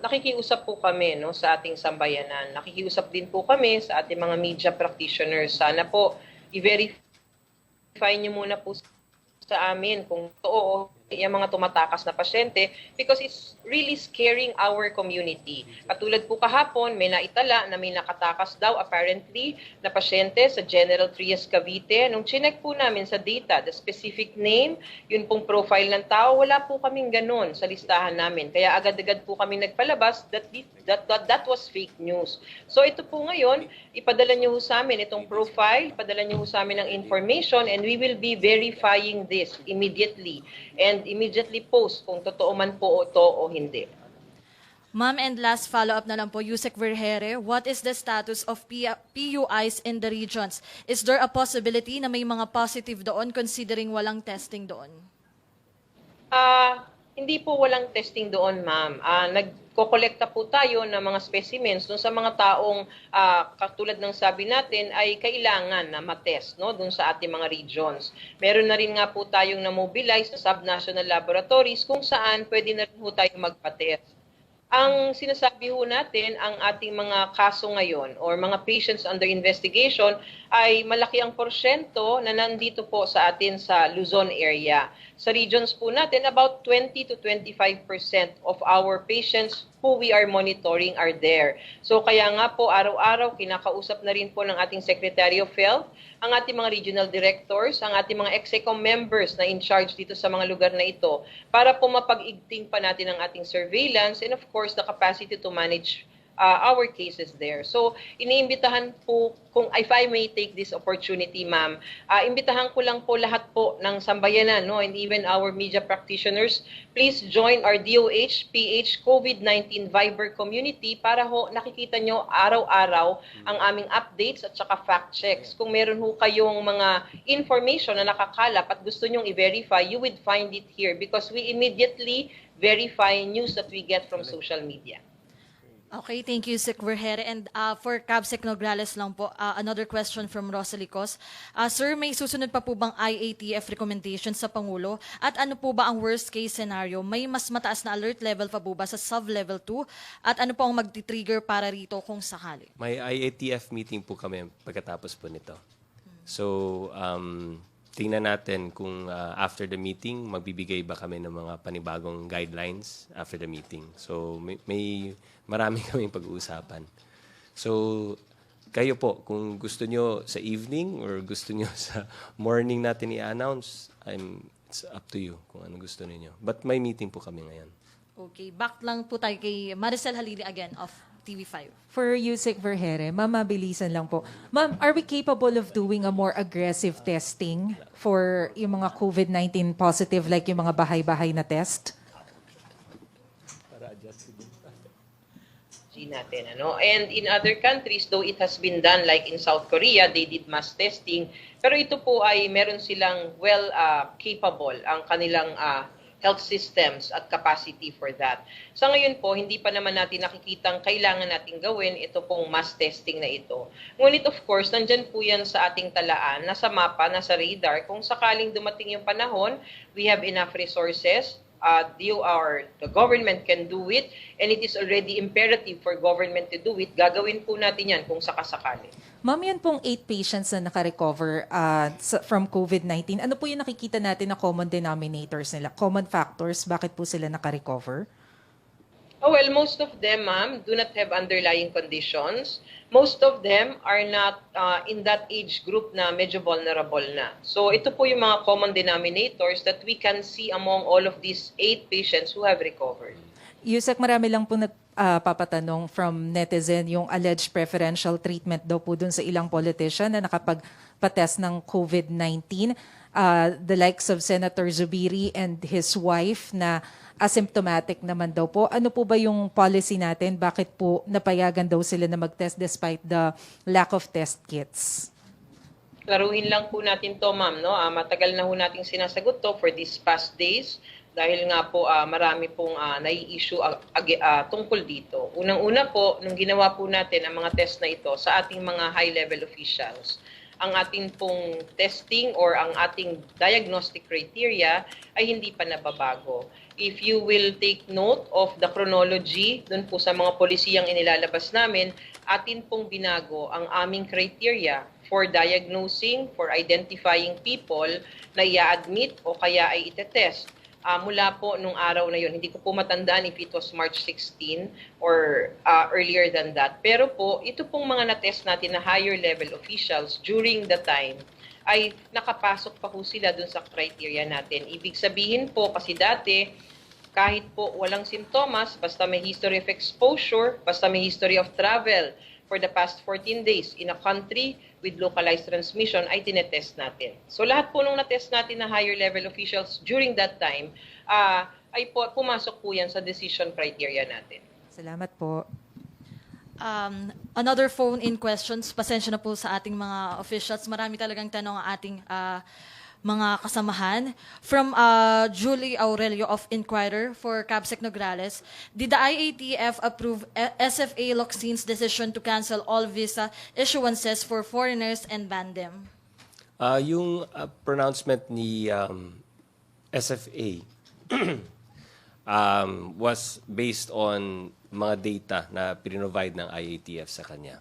Nakikiusap po kami sa ating sambayanan. Nakikiusap din po kami sa ating mga media practitioners. Sana po i-verify niyo muna po sa amin kung totoo yung mga tumatakas na pasyente because it's really scaring our community. Katulad po kahapon, may naitala na may nakatakas daw apparently na pasyente sa General Trias Cavite. Nung chinek po namin sa data, the specific name, yun pong profile ng tao, wala po kaming ganun sa listahan namin. Kaya agad-agad po kami nagpalabas that was fake news. So ito po ngayon, ipadala niyo sa amin itong profile, ipadala niyo sa amin ang information and we will be verifying this immediately. And immediately post kung totoo man po ito o hindi. Ma'am, and last follow-up na lang po, Yusek Vergere, what is the status of PUIs in the regions? Is there a possibility na may mga positive doon considering walang testing doon? Hindi po walang testing doon, ma'am. Nagkokolekta po tayo ng mga specimens dun sa mga taong katulad ng sabi natin ay kailangan na matest dun sa ating mga regions. Meron na rin nga po tayong na-mobilize sa subnational laboratories kung saan pwede na rin po tayong magpatest. Ang sinasabi ho natin, ang ating mga kaso ngayon or mga patients under investigation ay malaki ang porsyento na nandito po sa atin sa Luzon area. Sa regions po natin, about 20 to 25% of our patients who we are monitoring are there. So kaya nga po araw-araw kinakausap na rin po ng ating Secretary of Health, ang ating mga regional directors, ang ating mga EXECOM members na in charge dito sa mga lugar na ito para po mapag-igting pa natin ang ating surveillance and of course the capacity to manage our cases there. So, iniimbitahan po, kung if I may take this opportunity, ma'am, imbitahan ko lang po lahat po ng sambayanan, and even our media practitioners, please join our DOH PH COVID-19 Viber community para ho nakikita nyo araw-araw ang aming updates at saka fact checks. Kung meron ho kayong mga information na nakakalap at gusto nyong i-verify, you would find it here because we immediately verify news that we get from social media. Okay, thank you, Sec Vergere. And for Cabsec Nograles lang po, another question from Rosalie Cos. Sir, may susunod pa po bang IATF recommendation sa Pangulo? At ano po ba ang worst case scenario? May mas mataas na alert level pa po ba sa sub-level 2? At ano po ang magti-trigger para rito kung sakali? May IATF meeting po kami pagkatapos po nito. So, tingnan natin kung after the meeting, magbibigay ba kami ng mga panibagong guidelines after the meeting. So, may marami kaming pag-uusapan. So, kayo po, kung gusto nyo sa evening or gusto nyo sa morning natin i-announce, it's up to you kung ano gusto niyo. But may meeting po kami ngayon. Okay, back lang po tayo kay Maricel Halili again of TV5. For Yusek Vergere, ma'am, mabilisan lang po. Ma'am, are we capable of doing a more aggressive testing for yung mga COVID-19 positive like yung mga bahay-bahay na test? Natin, And in other countries, though it has been done, like in South Korea, they did mass testing. Pero ito po ay meron silang capable ang kanilang health systems at capacity for that. Sa ngayon po, hindi pa naman natin nakikitang kailangan natin gawin ito pong mass testing na ito. Ngunit of course, nandyan po yan sa ating talaan, nasa mapa, nasa radar. Kung sakaling dumating yung panahon, we have enough resources. The government can do it and it is already imperative for government to do it. Gagawin po natin yan kung sakasakali. Ma'am, yan pong 8 patients na naka-recover from COVID-19. Ano po yung nakikita natin na common denominators nila? Common factors, bakit po sila naka-recover? Well, most of them, ma'am, do not have underlying conditions. Most of them are not in that age group na medyo vulnerable na. So ito po yung mga common denominators that we can see among all of these 8 patients who have recovered. Yusek, marami lang po nagpapatanong from netizen yung alleged preferential treatment daw po dun sa ilang politician na nakapagpa-test ng COVID-19. the likes of Senator Zubiri and his wife na asymptomatic naman daw po. Ano po ba yung policy natin? Bakit po napayagan daw sila na mag-test despite the lack of test kits? Klaruhin lang po natin to, ma'am. No? Matagal na po nating sinasagot to for these past days dahil nga po marami pong nai-issue tungkol dito. Unang-una po, nung ginawa po natin ang mga test na ito sa ating mga high-level officials, ang ating pong testing or ang ating diagnostic criteria ay hindi pa nababago. If you will take note of the chronology dun po sa mga polisiyang inilalabas namin, atin pong binago ang aming criteria for diagnosing, for identifying people na i-admit o kaya ay itetest. Mula po nung araw na yun, hindi ko po matandaan if it was March 16 or earlier than that. Pero po, ito pong mga na-test natin na higher level officials during the time ay nakapasok pa po sila dun sa criteria natin. Ibig sabihin po, kasi dati, kahit po walang simptomas, basta may history of exposure, basta may history of travel for the past 14 days in a country with localized transmission, ay tinetest natin. So lahat po nung natest natin na higher level officials during that time, ay pumasok po yan sa decision criteria natin. Salamat po. Another phone-in questions. Pasensya na po sa ating mga officials. Marami talagang tanong ang ating mga kasamahan. From Julie Aurelio of Inquirer for Cabsec Nograles, did the IATF approve SFA Locsin's decision to cancel all visa issuances for foreigners and ban them? Yung pronouncement ni SFA was based on mga data na pinrovide ng IATF sa kanya.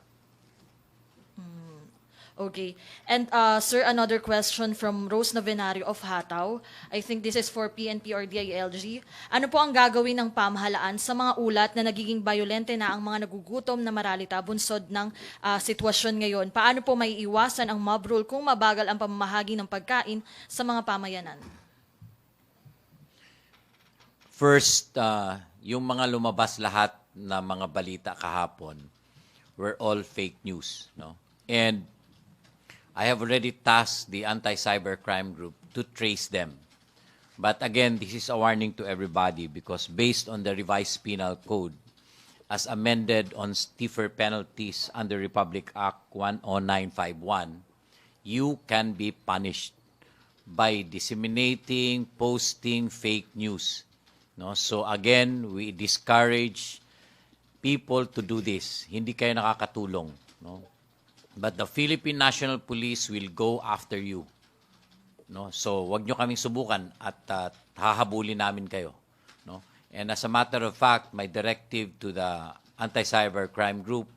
Okay. And sir, another question from Rose Novenario of Hataw. I think this is for PNP or DILG. Ano po ang gagawin ng pamahalaan sa mga ulat na nagiging bayolente na ang mga nagugutom na maralita bunsod ng sitwasyon ngayon? Paano po may iwasan ang mob rule kung mabagal ang pamamahagi ng pagkain sa mga pamayanan? First, yung mga lumabas lahat na mga balita kahapon were all fake news. No? And I have already tasked the anti-cybercrime group to trace them. But again, this is a warning to everybody because based on the revised penal code, as amended on stiffer penalties under Republic Act 10951, you can be punished by disseminating, posting fake news. No? So again, we discourage people to do this. Hindi kayo nakakatulong. No? But the Philippine National Police will go after you. No? So, wag nyo kaming subukan at hahabulin namin kayo. No? And as a matter of fact, my directive to the anti-cybercrime group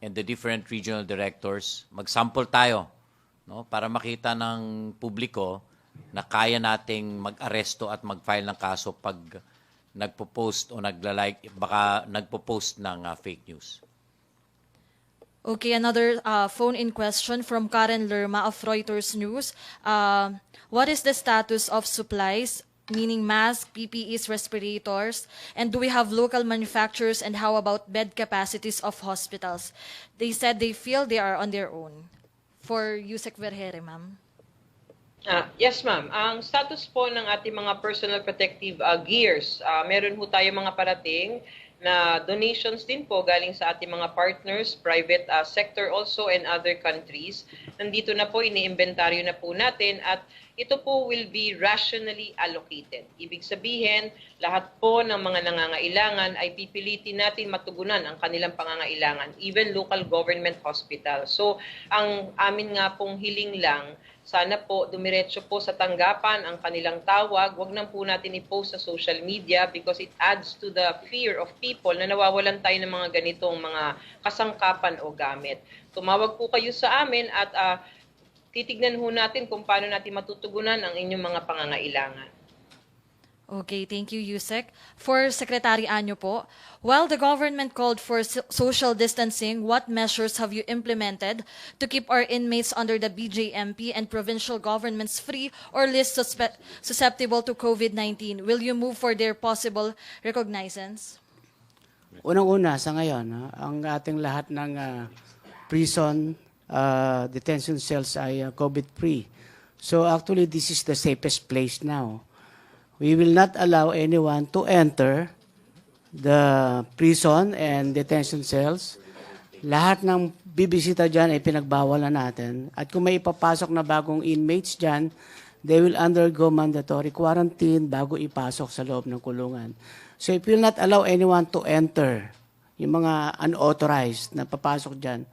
and the different regional directors, mag-sample tayo, no? Para makita ng publiko na kaya nating mag-aresto at mag-file ng kaso pag nagpo-post o baka nagpo-post ng fake news. Okay, another phone-in question from Karen Lerma of Reuters News. What is the status of supplies, meaning masks, PPEs, respirators, and do we have local manufacturers, and how about bed capacities of hospitals? They said they feel they are on their own. For Yusek Vergere, ma'am. Yes, ma'am. Ang status po ng ating mga personal protective gears, meron po tayo mga parating na donations din po galing sa ating mga partners, private sector also, and other countries. Nandito na po, ini-inventaryo na po natin at ito po will be rationally allocated. Ibig sabihin, lahat po ng mga nangangailangan ay pipilitin natin matugunan ang kanilang pangangailangan, even local government hospital. So, ang amin nga pong hiling lang, sana po dumiretso po sa tanggapan ang kanilang tawag. Huwag nang po natin i-post sa social media because it adds to the fear of people na nawawalan tayo ng mga ganitong mga kasangkapan o gamit. Tumawag po kayo sa amin at titignan ho natin kung paano natin matutugunan ang inyong mga pangangailangan. Okay, thank you, Yusek. For Secretary Anyo po, while the government called for social distancing, what measures have you implemented to keep our inmates under the BJMP and provincial governments free or least susceptible to COVID-19? Will you move for their possible recognizance? Unang-una, sa ngayon, ang ating lahat ng prison detention cells ay COVID-free. So actually, this is the safest place now. We will not allow anyone to enter the prison and detention cells. Lahat ng bibisita dyan ay pinagbawal na natin. At kung may ipapasok na bagong inmates dyan, they will undergo mandatory quarantine bago ipasok sa loob ng kulungan. So if we will not allow anyone to enter, yung mga unauthorized na papasok dyan,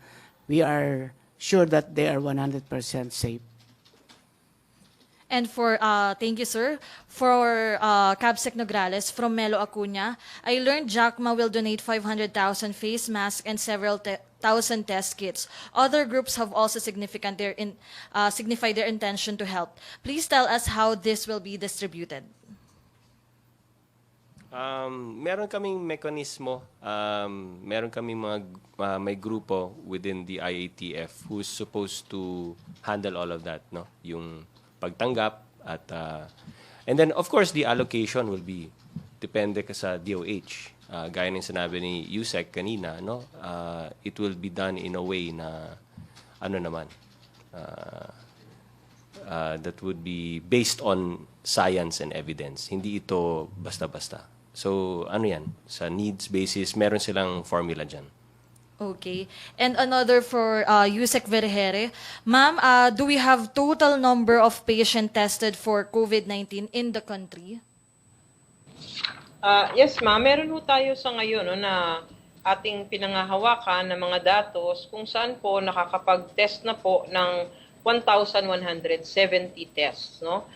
we are sure that they are 100% safe. And for, thank you, sir. For Cabsec Nograles from Melo Acuña, I learned Jacma will donate 500,000 face masks and several thousand test kits. Other groups have also signified their intention to help. Please tell us how this will be distributed. Meron kaming mekanismo, meron kaming may grupo within the IATF who's supposed to handle all of that, no? Yung pagtanggap at and then of course the allocation will be depende ka sa DOH. Gaya ng sinabi ni Yusek kanina, no? It will be done in a way na ano naman that would be based on science and evidence. Hindi ito basta-basta. So ano yan, sa needs basis meron silang formula dyan. Okay. And another for Yusek Vergere. Ma'am, do we have total number of patient tested for COVID-19 in the country? Yes, ma'am. Meron po tayo sa ngayon no, na ating pinangahawakan ng mga datos kung saan po nakakapag-test na po ng 1,170 tests. No?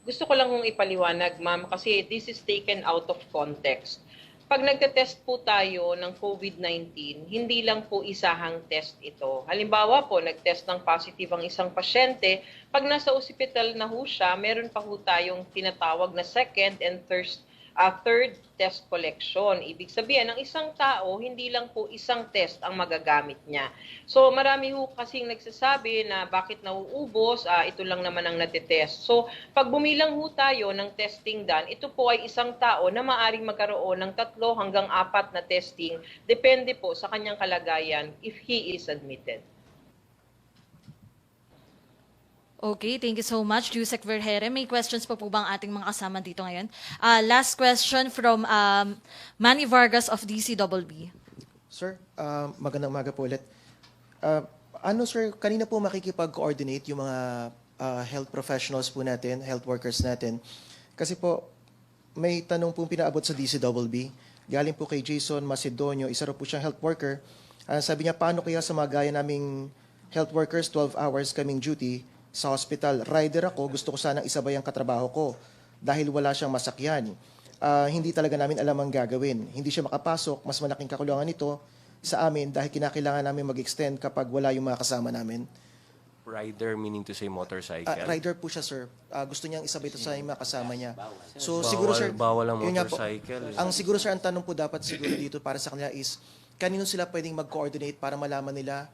Gusto ko lang kong ipaliwanag, ma'am, kasi this is taken out of context. Pag nagte-test po tayo ng COVID-19, hindi lang po isahang test ito. Halimbawa po, nag-test ng positive ang isang pasyente, pag nasa ospital na ho siya, meron pa ho tayong tinatawag na second and third test collection. Ibig sabihin, ang isang tao, hindi lang po isang test ang magagamit niya. So marami ho kasing nagsasabi na bakit nauubos, ito lang naman ang natitest. So pag bumilang ho tayo ng testing done, ito po ay isang tao na maaring magkaroon ng 3 hanggang 4 na testing, depende po sa kanyang kalagayan if he is admitted. Okay, thank you so much, Yusek Vergere. May questions pa po bang ating mga kasama dito ngayon? Last question from Manny Vargas of DCWB. Sir, magandang umaga po ulit. Sir, kanina po makikipag-coordinate yung mga health professionals po natin, health workers natin. Kasi po, may tanong pong pinaabot sa DCWB. Galing po kay Jason Macedonio, isa raw po siyang health worker. Sabi niya, paano kaya sa mga gaya naming health workers, 12 hours kaming duty, sa hospital, rider ako, gusto ko sanang isabay ang katrabaho ko dahil wala siyang masakyan. Hindi talaga namin alam ang gagawin. Hindi siya makapasok, mas malaking kakulangan nito sa amin dahil kinakailangan namin mag-extend kapag wala yung mga kasama namin. Rider meaning to say motorcycle? Rider po siya, sir. Gusto niyang isabay ito sa mga kasama niya. So siguro, sir, bawal ang yun nga po. motorcycle. Ang siguro, sir, ang tanong po dapat siguro dito para sa kanila is, kanino sila pwedeng mag-coordinate para malaman nila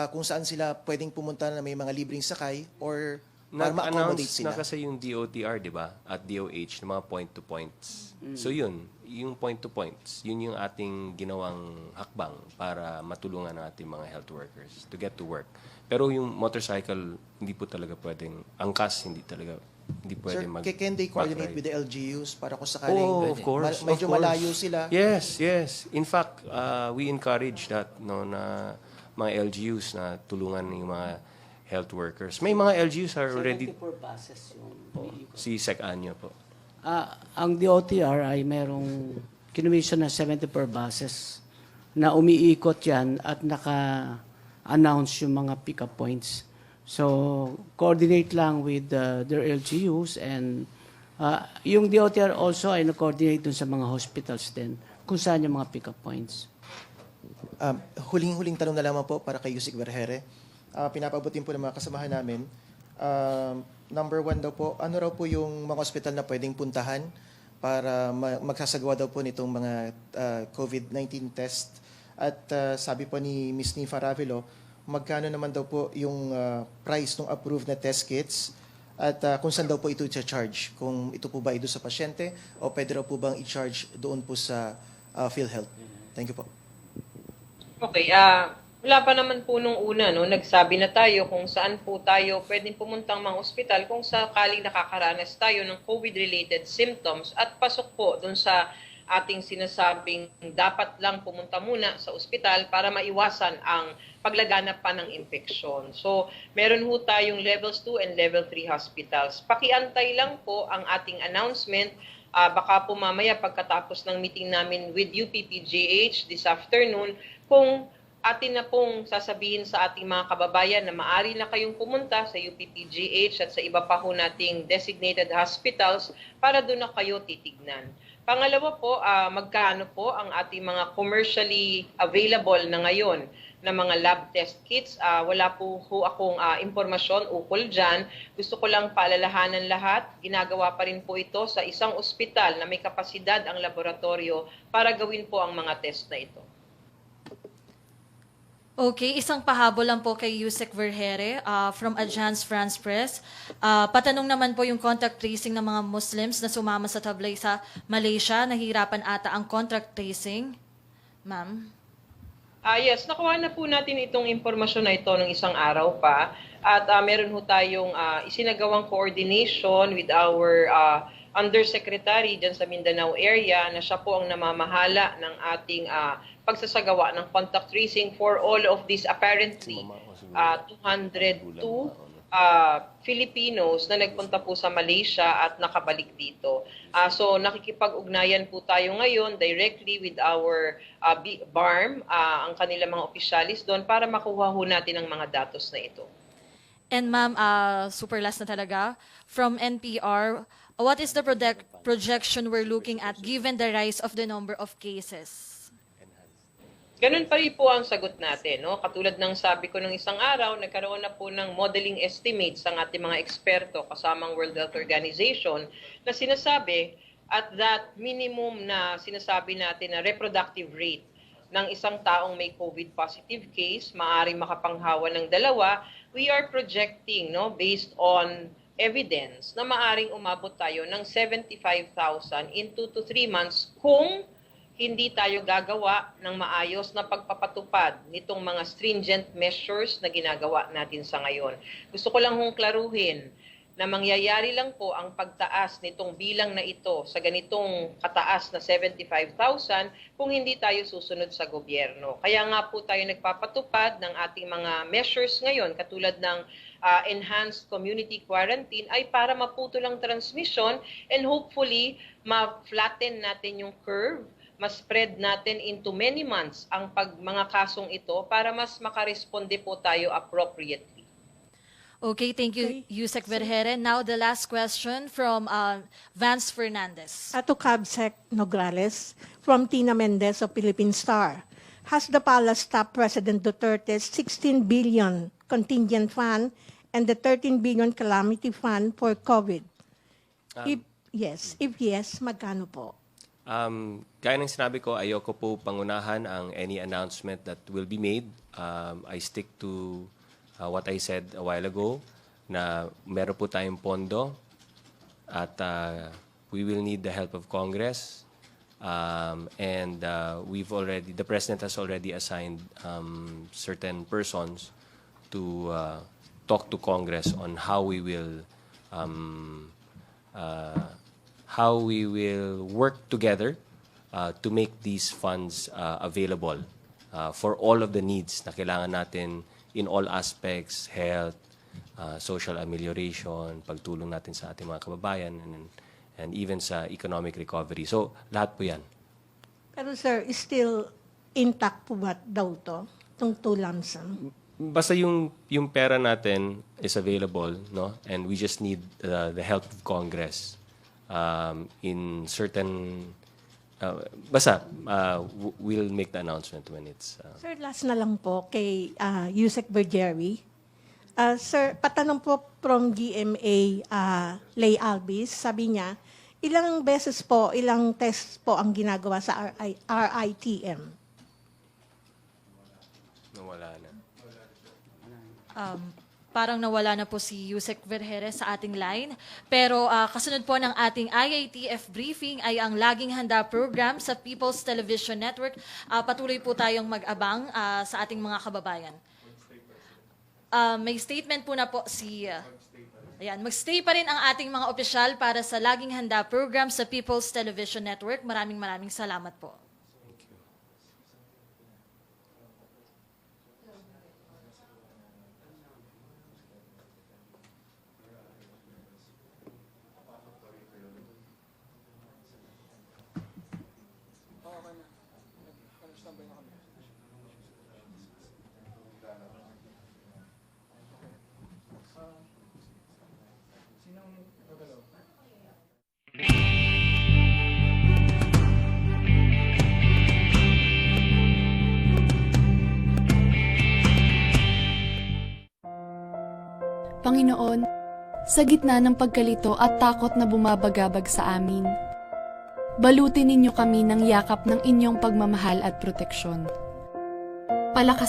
kung saan sila pwedeng pumunta na may mga libreng sakay or para ma-accommodate Nag-announce sila. na kasi yung DOTR, di ba? At DOH, ng mga point-to-points. So yun, yung point-to-points, yun yung ating ginawang hakbang para matulungan ang ating mga health workers to get to work. Pero yung motorcycle, hindi po talaga pwedeng, angkas, hindi talaga, hindi Sir, pwedeng can they coordinate with the LGUs para kung sakaling of course. medyo of course. malayo sila? Yes, yes. In fact, we encourage that, no, na mga LGUs na tulungan yung mga health workers. May mga LGUs are already... 74 buses yung umiikot. Si Sec Anyo po. Ang DOTR ay merong kinumisyon na 74 buses na umiikot yan at naka-announce yung mga pick-up points. So, coordinate lang with their LGUs and yung DOTR also ay na-coordinate dun sa mga hospitals din kung saan yung mga pick-up points. Huling-huling tanong na lamang po para kay Yusek Vergere. Pinapabutin po ng mga kasamahan namin. Number 1 daw po, ano raw po yung mga hospital na pwedeng puntahan para magsasagawa daw po nitong mga COVID-19 test? At sabi po ni Ms. Nifa Ravelo, magkano naman daw po yung price ng approved na test kits at kung saan daw po ito i-charge? Kung ito po ba ito sa pasyente o pwede raw po bang i-charge doon po sa PhilHealth? Thank you po. Okay, Wala pa naman po nung una, no? Nagsabi na tayo kung saan po tayo pwedeng pumuntang mga ospital kung sakaling nakakaranas tayo ng COVID-related symptoms at pasok po dun sa ating sinasabing dapat lang pumunta muna sa ospital para maiwasan ang paglaganap pa ng infeksyon. So, meron ho tayong levels 2 and level 3 hospitals. Pakiantay lang po ang ating announcement. Baka po mamaya pagkatapos ng meeting namin with UPPGH this afternoon, kung atin na pong sasabihin sa ating mga kababayan na maaari na kayong pumunta sa UPPGH at sa iba pa ho nating designated hospitals para doon na kayo titignan. Pangalawa po, magkano po ang ating mga commercially available na ngayon na mga lab test kits? Wala po ho akong impormasyon ukol dyan. Gusto ko lang paalalahanan lahat, ginagawa pa rin po ito sa isang ospital na may kapasidad ang laboratorio para gawin po ang mga test na ito. Okay, isang pahabol lang po kay Yusek Vergere from Agence France Press. Patanong naman po yung contact tracing ng mga Muslims na sumama sa tablay sa Malaysia. Nahirapan ata ang contact tracing. Ma'am? Yes, nakuha na po natin itong impormasyon na ito ng isang araw pa. At meron ho tayong isinagawang coordination with our undersecretary dyan sa Mindanao area na siya po ang namamahala ng ating pagsasagawa ng contact tracing for all of these apparently 202 Filipinos na nagpunta po sa Malaysia at nakabalik dito. So nakikipag-ugnayan po tayo ngayon directly with our BARM, ang kanilang mga opisyalis doon para makuha ho natin ang mga datos na ito. And ma'am, super last na talaga, from NPR, what is the projection we're looking at given the rise of the number of cases? Ganun pa rin po ang sagot natin. No? Katulad ng sabi ko ng isang araw, nagkaroon na po ng modeling estimates ang ating mga eksperto kasamang World Health Organization na sinasabi at that minimum na sinasabi natin na reproductive rate ng isang taong may COVID positive case, maaaring makapanghawa ng 2, we are projecting, no, based on evidence na maaaring umabot tayo ng 75,000 in 2 to 3 months kung hindi tayo gagawa ng maayos na pagpapatupad nitong mga stringent measures na ginagawa natin sa ngayon. Gusto ko lang hong klaruhin na mangyayari lang po ang pagtaas nitong bilang na ito sa ganitong kataas na 75,000 kung hindi tayo susunod sa gobyerno. Kaya nga po tayo nagpapatupad ng ating mga measures ngayon katulad ng enhanced community quarantine ay para maputol ang transmission and hopefully ma-flatten natin yung curve, ma-spread natin into many months ang mga kasong ito para mas makaresponde po tayo appropriately. Okay, thank you, Yusek Vergere. Now the last question from Vance Fernandez. To Cabsec Nograles from Tina Mendez of Philippine Star. Has the palace stopped President Duterte's 16 billion contingent fund and the 13 billion calamity fund for COVID? If yes, magkano po? Gaya ng sinabi ko, ayoko po pangunahan ang any announcement that will be made. I stick to what I said a while ago, na meron po tayong pondo at we will need the help of Congress. The President has already assigned certain persons to talk to Congress on how we will work together to make these funds available for all of the needs na kailangan natin in all aspects, health, social amelioration, pagtulong natin sa ating mga kababayan, and even sa economic recovery. So, lahat po yan. Pero sir, still intact po ba daw to? Itong 2 lump sum? Basta yung pera natin is available, no? And we just need the help of Congress in certain we'll make the announcement when it's Sir, last na lang po kay Yusek Vergere. Sir, patanong po from GMA Lay Albis, sabi niya, ilang tests po ang ginagawa sa RITM? nawala na. Parang nawala na po si Yusek Vergere sa ating line. Pero kasunod po ng ating IATF briefing ay ang Laging Handa program sa People's Television Network. Patuloy po tayong mag-abang sa ating mga kababayan. May statement po na po si... Ayan, magstay pa rin ang ating mga opisyal para sa Laging Handa program sa People's Television Network. Maraming salamat po. Panginoon, sa gitna ng pagkalito at takot na bumabagabag sa amin, balutin ninyo kami ng yakap ng inyong pagmamahal at proteksyon. Palakas